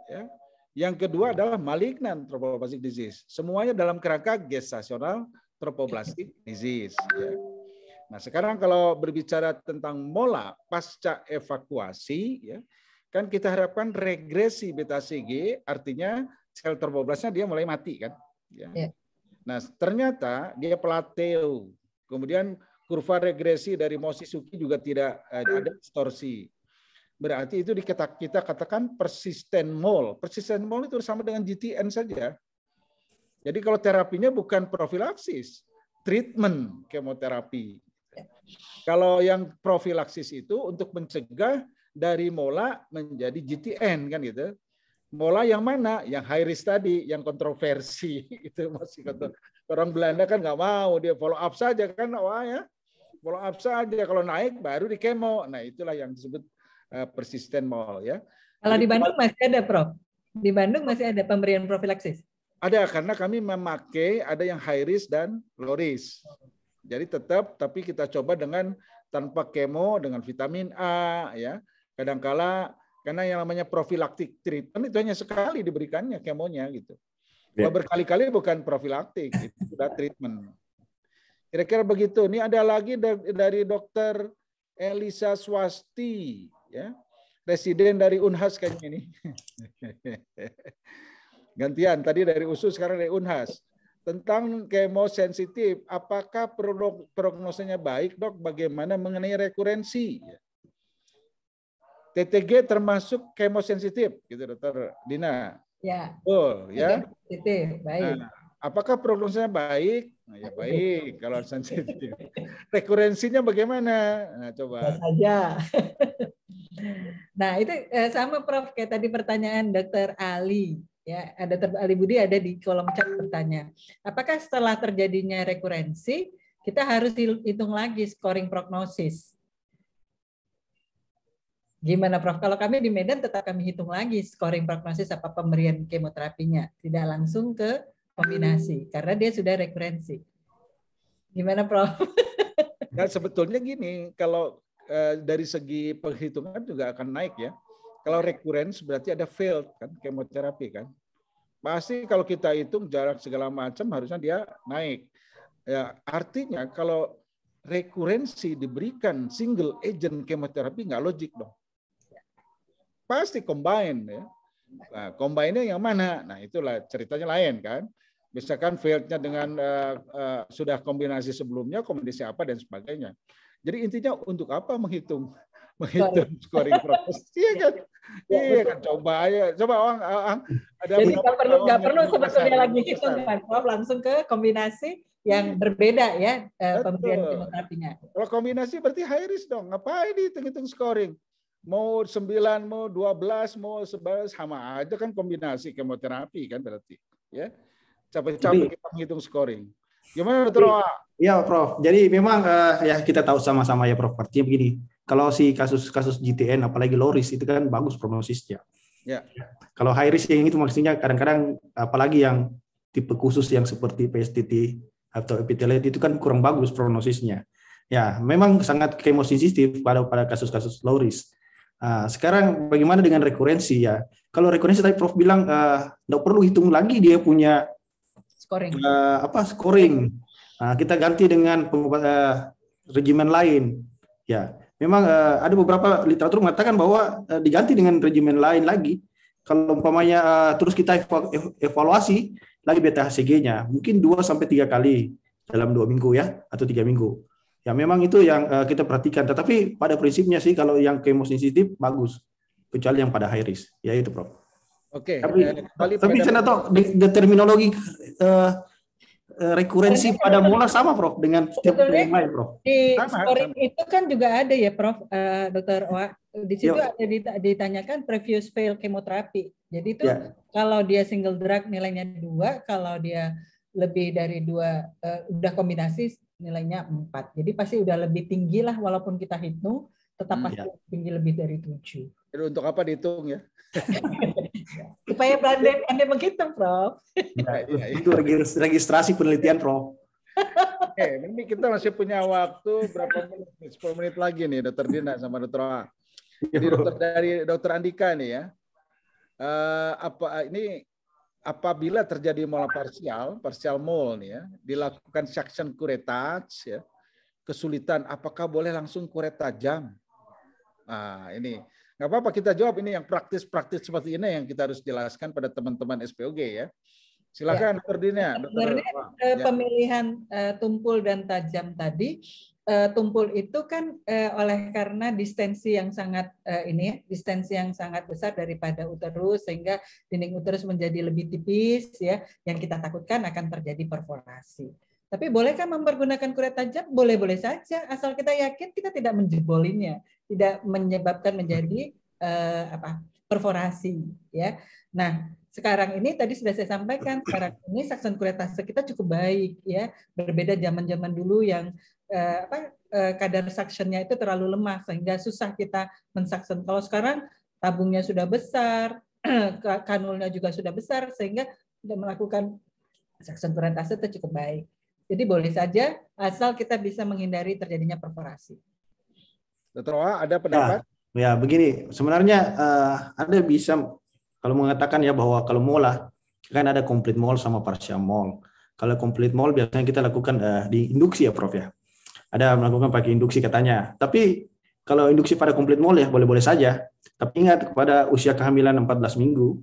ya. Yang kedua adalah malignant trophoblastic disease. Semuanya dalam kerangka gestational trophoblastic disease. Ya. Nah, sekarang kalau berbicara tentang mola pasca evakuasi, ya, kan kita harapkan regresi beta HCG, artinya sel trofoblastnya dia mulai mati kan. Ya. Nah, ternyata dia plateau. Kemudian kurva regresi dari Mochizuki juga tidak ada distorsi. Berarti itu kita katakan persistent mole. Persistent mole itu sama dengan GTN saja. Jadi kalau terapinya bukan profilaksis, treatment kemoterapi. Kalau yang profilaksis itu untuk mencegah dari mola menjadi GTN kan gitu. Mola yang mana? Yang high risk tadi, yang kontroversi itu masih kata orang Belanda kan nggak mau, dia follow up saja kan, wah ya follow up saja, kalau naik baru di kemo. Nah itulah yang disebut persisten mole ya. Kalau di Bandung masih ada, Prof. Di Bandung masih ada pemberian profilaksis. Ada, karena kami memakai ada yang high risk dan low risk. Jadi tetap, tapi kita coba dengan tanpa kemo, dengan vitamin A, ya. Kadangkala karena yang namanya profilaktik treatment itu hanya sekali diberikannya kemonya gitu. Kalau berkali-kali bukan profilaktik, itu sudah treatment. Kira-kira begitu. Ini ada lagi dari Dokter Elisa Swasti, ya, residen dari Unhas kayaknya ini. Gantian, tadi dari USU, sekarang dari Unhas. Tentang kemosensitif, apakah prognosanya baik, Dok? Bagaimana mengenai rekurensi? TTG termasuk kemosensitif, gitu, Dokter Dina. Ya. Oh, ya. Sensitif, baik. Nah, apakah prognosanya baik? Nah, ya baik kalau sensitif. Rekurensinya bagaimana? Nah, coba. Bisa saja. Nah, itu sama Prof kayak tadi pertanyaan Dokter Ali Ya, Ali Budi ada di kolom chat bertanya, apakah setelah terjadinya rekurensi kita harus hitung lagi scoring prognosis? Gimana Prof? Kalau kami di Medan tetap kami hitung lagi scoring prognosis apa pemberian kemoterapinya, tidak langsung ke kombinasi karena dia sudah rekurensi. Gimana Prof? Nah, sebetulnya gini, kalau dari segi penghitungan juga akan naik ya. Kalau recurrence berarti ada failed kan kemoterapi kan. Pasti kalau kita hitung jarak segala macam harusnya dia naik. Ya, artinya kalau rekurensi diberikan single agent kemoterapi nggak logik dong. Pasti combine ya. Nah, combine-nya yang mana? Nah, itulah ceritanya lain kan. Misalkan failed-nya dengan sudah kombinasi sebelumnya, kombinasi apa dan sebagainya. Jadi intinya untuk apa menghitung scoring prognosis? Iya kan? Iya kan, coba aja. Coba orang ada. Jadi nggak perlu sebetulnya lagi hitung kan, Prof, langsung ke kombinasi yang berbeda ya pemberian kemoterapinya. Kalau kombinasi berarti high risk dong. Ngapain dihitung-hitung scoring? Mau 9, mau 12, mau 11 sama aja kan kombinasi kemoterapi kan berarti. Ya. Capek-capek kita menghitung scoring. Gimana Dr. Owa? Iya Prof. Jadi memang ya kita tahu sama-sama ya Prof. Artinya begini, kalau si kasus GTN apalagi low risk itu kan bagus prognosisnya. Ya. Kalau high risk yang itu maksudnya kadang-kadang apalagi yang tipe khusus yang seperti PSTT atau epithelial itu kan kurang bagus prognosisnya. Ya, memang sangat kemosensitif pada kasus-kasus low risk. Sekarang bagaimana dengan rekurensi ya? Kalau rekurensi tadi Prof bilang nggak perlu hitung lagi dia punya scoring. Scoring. Kita ganti dengan regimen lain. Ya, memang ada beberapa literatur mengatakan bahwa diganti dengan regimen lain lagi. Kalau umpamanya terus kita evaluasi lagi beta HCG-nya, mungkin 2-3 kali dalam 2 minggu ya atau 3 minggu. Ya memang itu yang kita perhatikan. Tetapi pada prinsipnya sih kalau yang kemosensitif bagus, kecuali yang pada high risk. Ya itu Prof. Oke. Tapi saya tahu terminologi rekurensi pada molar sama Prof dengan setiap yang lain Prof. Di scoring itu kan juga ada ya Prof, Dr. Owa. Di situ ada ditanyakan previous fail kemoterapi. Jadi itu kalau dia single drug nilainya 2, kalau dia lebih dari 2 udah kombinasi nilainya 4. Jadi pasti udah lebih tinggi lah walaupun kita hitung tetap pasti tinggi lebih dari 7. Jadi untuk apa dihitung ya? Supaya pandai menghitung, Prof. Itu registrasi penelitian, Prof. Oke, ini kita masih punya waktu berapa menit? 10 menit lagi nih, Dr. Dina sama Dr. A. Jadi dari Dr. Andika nih ya. Apabila terjadi molar parsial mole nih ya, dilakukan suction curettage ya, kesulitan apakah boleh langsung kuret tajam? Nah, ini nggak apa-apa kita jawab, ini yang praktis-praktis seperti ini yang kita harus jelaskan pada teman-teman SPOG ya. Silakan Dr. Dina. Pemilihan tumpul dan tajam tadi, tumpul itu kan oleh karena distensi yang sangat distensi yang sangat besar daripada uterus sehingga dinding uterus menjadi lebih tipis ya, yang kita takutkan akan terjadi perforasi. Tapi bolehkah mempergunakan kuret tajam? Boleh-boleh saja, asal kita yakin kita tidak menjebolinya, tidak menyebabkan menjadi perforasi ya. Nah, sekarang ini tadi sudah saya sampaikan, sekarang ini suction curettage kita cukup baik ya, berbeda zaman-zaman dulu yang kadar suctionnya itu terlalu lemah sehingga susah kita mensuction. Kalau sekarang tabungnya sudah besar, kanulnya juga sudah besar sehingga sudah melakukan suction curettage itu cukup baik. Jadi boleh saja asal kita bisa menghindari terjadinya perforasi. Dr. Owa, ada pendapat? Ya begini, sebenarnya Anda bisa kalau mengatakan ya bahwa kalau molar kan ada complete mole sama partial mole. Kalau complete mole biasanya kita lakukan di induksi ya Prof ya. Ada melakukan pakai induksi katanya. Tapi kalau induksi pada complete mole ya boleh-boleh saja. Tapi ingat pada usia kehamilan 14 minggu,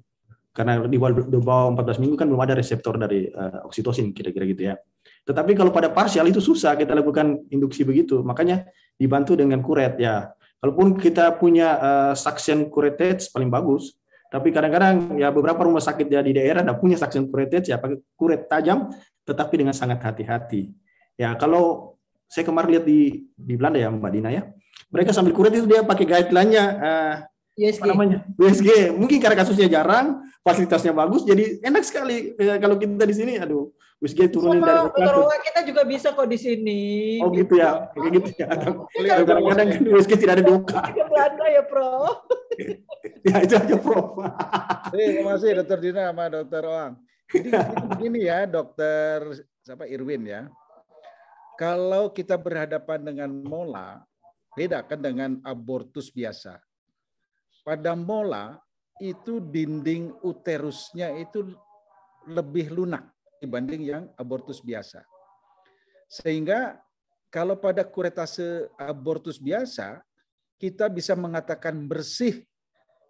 karena di bawah 14 minggu kan belum ada reseptor dari oksitosin kira-kira gitu ya. Tetapi kalau pada parsial itu susah kita lakukan induksi begitu. Makanya dibantu dengan kuret ya. Kalaupun kita punya suction curettage paling bagus. Tapi kadang-kadang ya beberapa rumah sakit di daerah tidak punya suction curettage ya pakai kuret tajam, tetapi dengan sangat hati-hati. Ya kalau saya kemarin lihat di Belanda ya Mbak Dina ya, mereka sambil kuret itu dia pakai guideline-nya USG. apa namanya? USG. Mungkin karena kasusnya jarang, fasilitasnya bagus, jadi enak sekali. Kalau kita di sini, aduh, USG turunin dari Dokter kita juga bisa kok di sini. Oh gitu ya, kayak gitu ya. Kadang-kadang kan USG tidak ada di UK. Ke Belanda ya, Prof. Ya itu aja, Prof. Terima kasih Dokter Dina sama Dokter Oang. Jadi begini ya, Dokter Irwin ya. Kalau kita berhadapan dengan mola, beda kan dengan abortus biasa. Pada mola itu dinding uterusnya itu lebih lunak dibanding yang abortus biasa. Sehingga kalau pada kuretase abortus biasa, kita bisa mengatakan bersih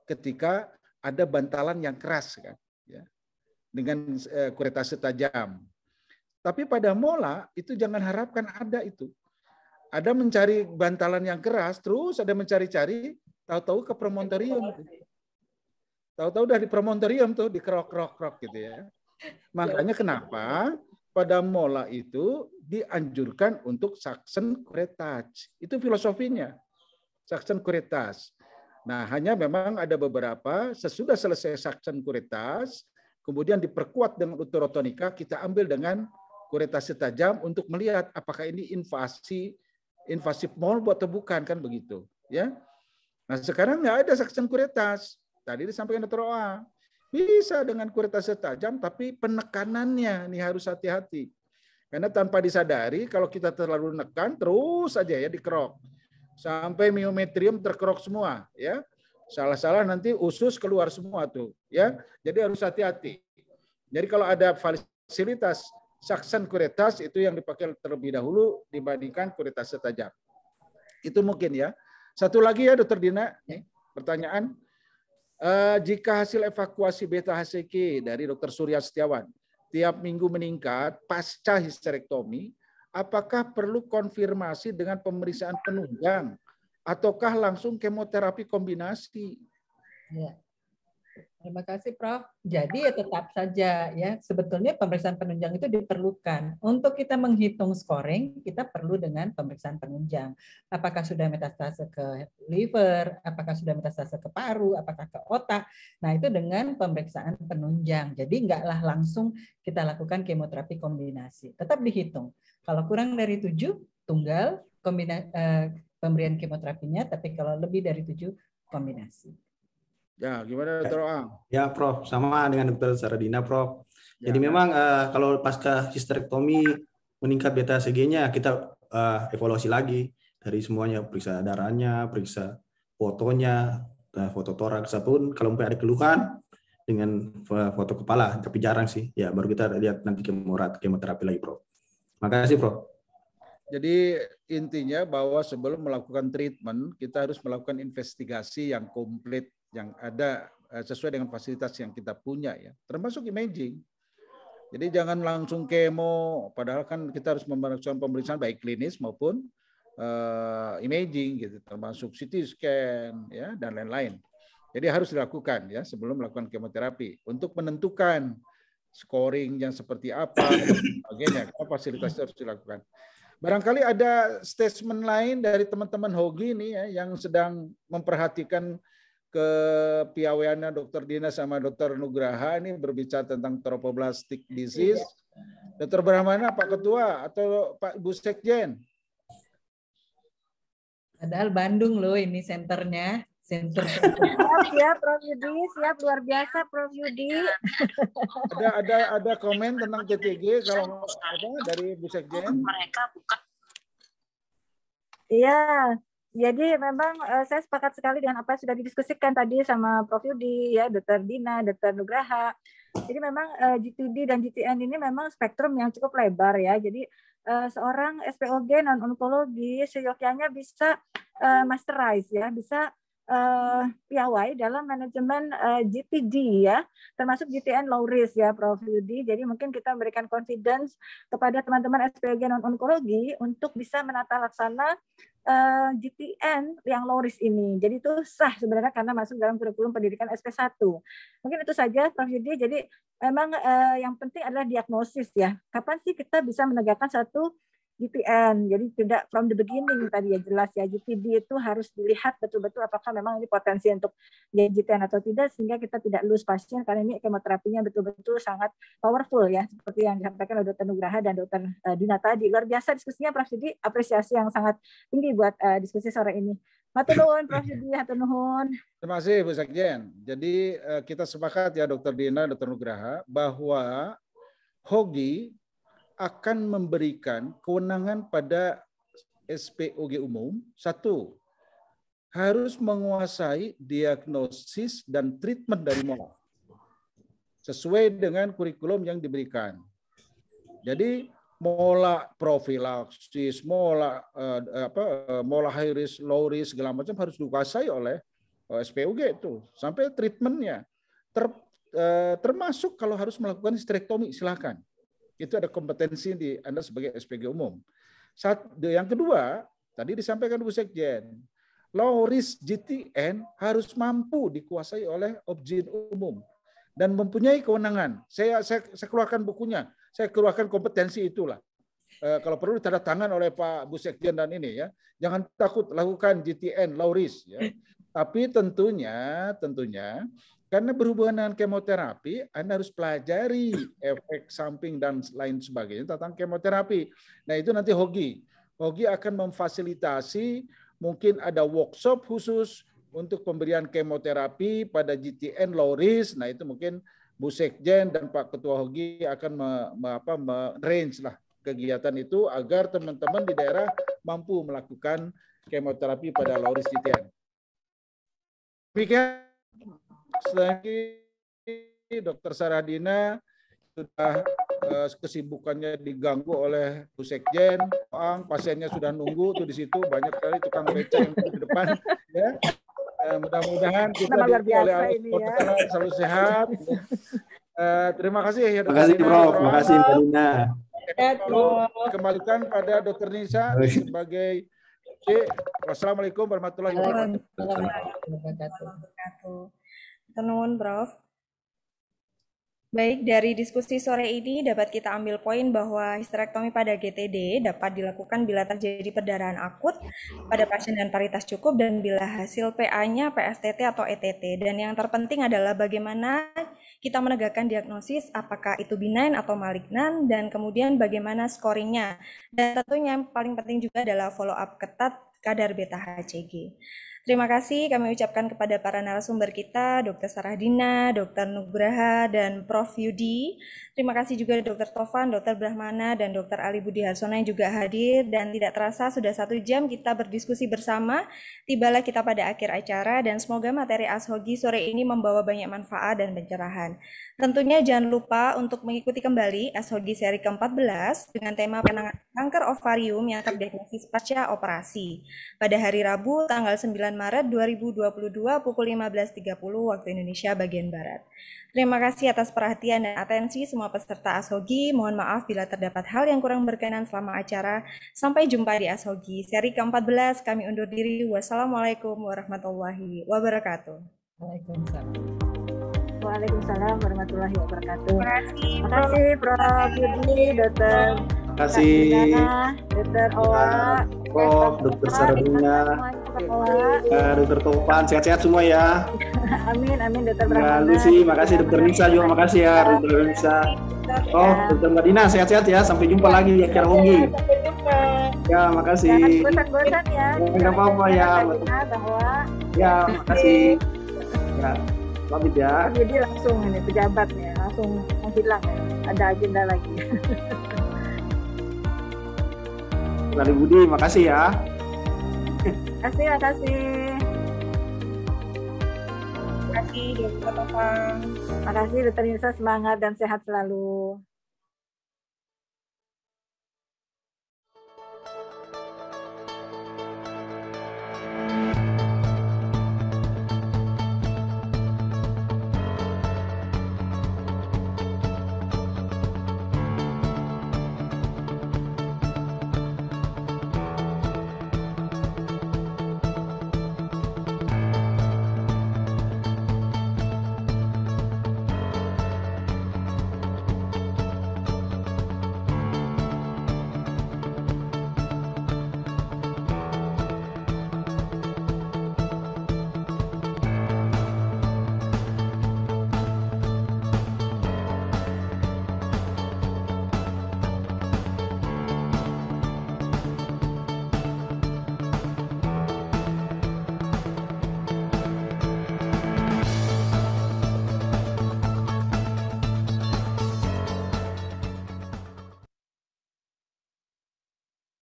ketika ada bantalan yang keras kan, ya, dengan kuretase tajam. Tapi pada mola itu jangan harapkan ada itu. Ada mencari bantalan yang keras, terus ada mencari-cari, tahu-tahu ke promontorium. Tahu-tahu udah di promontorium tuh, di krok-krok gitu ya. Makanya kenapa pada mola itu dianjurkan untuk suction curettage. Itu filosofinya. Suction curettage. Nah, hanya memang ada beberapa sesudah selesai suction curettage, kemudian diperkuat dengan uterotonika, kita ambil dengan kuretase tajam untuk melihat apakah ini invasif mole atau bukan, kan begitu, ya. Nah, sekarang nggak ada suction curettage. Tadi disampaikan Dr. Oa. Bisa dengan kuretase tajam, tapi penekanannya ini harus hati-hati. Karena tanpa disadari, kalau kita terlalu nekan, terus aja ya dikerok. Sampai myometrium terkerok semua, ya. Salah-salah nanti usus keluar semua tuh, ya. Jadi harus hati-hati. Jadi kalau ada fasilitas suction curettage itu yang dipakai terlebih dahulu dibandingkan kuretase tajam. Itu mungkin ya. Satu lagi ya Dokter Dina, pertanyaan. Jika hasil evakuasi beta HCG dari Dr. Surya Setiawan tiap minggu meningkat pasca histerektomi, apakah perlu konfirmasi dengan pemeriksaan penunjang ataukah langsung kemoterapi kombinasi? Ya. Terima kasih, Prof. Jadi ya tetap saja ya, sebetulnya pemeriksaan penunjang itu diperlukan. Untuk kita menghitung scoring, kita perlu dengan pemeriksaan penunjang. Apakah sudah metastase ke liver, apakah sudah metastase ke paru, apakah ke otak. Nah, itu dengan pemeriksaan penunjang. Jadi enggaklah langsung kita lakukan kemoterapi kombinasi. Tetap dihitung. Kalau kurang dari 7, tunggal pemberian kemoterapinya, tapi kalau lebih dari 7, kombinasi. Ya, gimana Dr. Oang? Ya, Prof. Sama dengan Dr. Saradina, Prof. Ya. Jadi memang kalau pasca histerektomi meningkat beta HCG-nya, kita evaluasi lagi dari semuanya, periksa darahnya, periksa fotonya, foto toraks pun kalau ada keluhan dengan foto kepala, tapi jarang sih. Ya, baru kita lihat nanti kemoterapi lagi, Prof. Makasih, Prof. Jadi intinya bahwa sebelum melakukan treatment, kita harus melakukan investigasi yang komplit, yang ada sesuai dengan fasilitas yang kita punya ya, termasuk imaging. Jadi jangan langsung kemo, padahal kan kita harus melakukan pemeriksaan baik klinis maupun imaging gitu, termasuk CT scan ya dan lain-lain. Jadi harus dilakukan ya sebelum melakukan kemoterapi untuk menentukan scoring yang seperti apa dan sebagainya. Fasilitas harus dilakukan. Barangkali ada statement lain dari teman-teman Hogi ini ya yang sedang memperhatikan kepiawaiannya Dr. Dina sama Dr. Nugraha ini berbicara tentang trophoblastic disease. Dr. Brahmana, Pak Ketua atau Pak Ibu Sekjen? Padahal Bandung loh ini senternya. Siap Prof Yudi, siap, luar biasa Prof Yudi. Ada komen tentang TTG kalau ada dari Bu Sekjen? Mereka bukan. Iya. Jadi memang saya sepakat sekali dengan apa yang sudah didiskusikan tadi sama Prof Yudi, ya, Dr. Dina, Dr. Nugraha. Jadi memang GTD dan GTN ini memang spektrum yang cukup lebar ya. Jadi seorang SPOG non-onkologi seyogyanya bisa masterize ya, bisa piawai dalam manajemen GTD ya, termasuk GTN low risk ya Prof Yudi. Jadi mungkin kita memberikan confidence kepada teman-teman SPOG non-onkologi untuk bisa menata laksana GTN yang low risk ini. Jadi itu sah sebenarnya karena masuk dalam kurikulum pendidikan SP1. Mungkin itu saja Prof Yudi. Jadi memang yang penting adalah diagnosis ya. Kapan sih kita bisa menegakkan satu GTN. Jadi tidak from the beginning tadi ya jelas ya, GTD itu harus dilihat betul-betul apakah memang ini potensi untuk GTN atau tidak, sehingga kita tidak lose pasien karena ini kemoterapinya betul-betul sangat powerful ya, seperti yang disampaikan oleh Dr. Nugraha dan Dr. Dina tadi. Luar biasa diskusinya Prof. Yudi, apresiasi yang sangat tinggi buat diskusi sore ini. Matur nuwun Prof. Yudi, hatur nuhun. Terima kasih Bu Sekjen. Jadi kita sepakat ya Dr. Dina, Dr. Nugraha, bahwa HOGI akan memberikan kewenangan pada SPOG umum. Satu, harus menguasai diagnosis dan treatment dari molar sesuai dengan kurikulum yang diberikan. Jadi molar profilaksis, molar molar high risk, low risk segala macam harus dikuasai oleh SPOG itu sampai treatmentnya. Termasuk kalau harus melakukan histerektomi silakan. Itu ada kompetensi di Anda sebagai SPG umum. Yang kedua, tadi disampaikan Bu Sekjen, low risk GTN harus mampu dikuasai oleh OBGYN umum dan mempunyai kewenangan. Saya keluarkan bukunya, saya keluarkan kompetensi itulah. Kalau perlu tanda tangan oleh Pak Bu Sekjen dan ini ya. Jangan takut lakukan GTN low risk ya. Tapi tentunya karena berhubungan dengan kemoterapi, Anda harus pelajari efek samping dan lain sebagainya tentang kemoterapi. Nah itu nanti HOGI. HOGI akan memfasilitasi, mungkin ada workshop khusus untuk pemberian kemoterapi pada GTN low risk. Nah itu mungkin Bu Sekjen dan Pak Ketua HOGI akan range lah kegiatan itu agar teman-teman di daerah mampu melakukan kemoterapi pada low risk GTN. Demikian. Selanjutnya Dr. Saradina sudah kesibukannya diganggu oleh Bu Sekjen, pasiennya sudah nunggu tuh di situ, banyak sekali tukang beca yang di depan ya. Mudah-mudahan kita oleh Allah selalu sehat. Terima kasih ya Dr. Terima kasih Prof. Terima kasih Mbak Dina. Kembalikan pada Dr. Nisa sebagai Wassalamualaikum warahmatullahi wabarakatuh. Nuhun, Prof. Baik, dari diskusi sore ini dapat kita ambil poin bahwa histerektomi pada GTD dapat dilakukan bila terjadi perdarahan akut pada pasien dan paritas cukup dan bila hasil PA-nya PSTT atau ETT. Dan yang terpenting adalah bagaimana kita menegakkan diagnosis apakah itu benign atau malignan dan kemudian bagaimana scoringnya. Dan tentunya yang paling penting juga adalah follow up ketat kadar beta HCG. Terima kasih kami ucapkan kepada para narasumber kita, Dr. Saradina, Dr. Nugraha, dan Prof. Yudi. Terima kasih juga Dr. Tovan, Dr. Brahmana, dan Dr. Ali Budi Harsono yang juga hadir. Dan tidak terasa sudah 1 jam kita berdiskusi bersama. Tibalah kita pada akhir acara dan semoga materi ASHOGI sore ini membawa banyak manfaat dan pencerahan. Tentunya jangan lupa untuk mengikuti kembali ASHOGI seri ke-14 dengan tema penanganan kanker ovarium yang terdiagnosis pasca operasi pada hari Rabu tanggal 9 Maret 2022 pukul 15.30 waktu Indonesia bagian Barat. Terima kasih atas perhatian dan atensi semua peserta ASHOGI. Mohon maaf bila terdapat hal yang kurang berkenan selama acara. Sampai jumpa di ASHOGI seri ke-14. Kami undur diri. Wassalamualaikum warahmatullahi wabarakatuh. Waalaikumsalam warahmatullahi wabarakatuh. Terima kasih Prof. Yudi, Dr. Terima kasih Dr. Owa, Prof, Dr. Saradina, Dr. Tovan, sehat-sehat semua ya. Amin, Dr. Brahmana. Lucy, makasih Dr. Nisa juga, makasih ya Dr. Nisa. Oh, Dr. Mbak Dina, sehat-sehat ya. Sampai jumpa lagi di acara HOGI. Sampai jumpa. Ya, makasih. Jangan bosan-bosan ya. Enggak apa-apa ya. Bahwa ya, makasih. Ya, pamit ya. Jadi langsung ini pejabatnya langsung menghilang ya. Ada agenda lagi. Ali Budi, makasih ya. Makasih. Makasih, Dr. Tovan. Makasih, Dr. Nisa, semangat dan sehat selalu.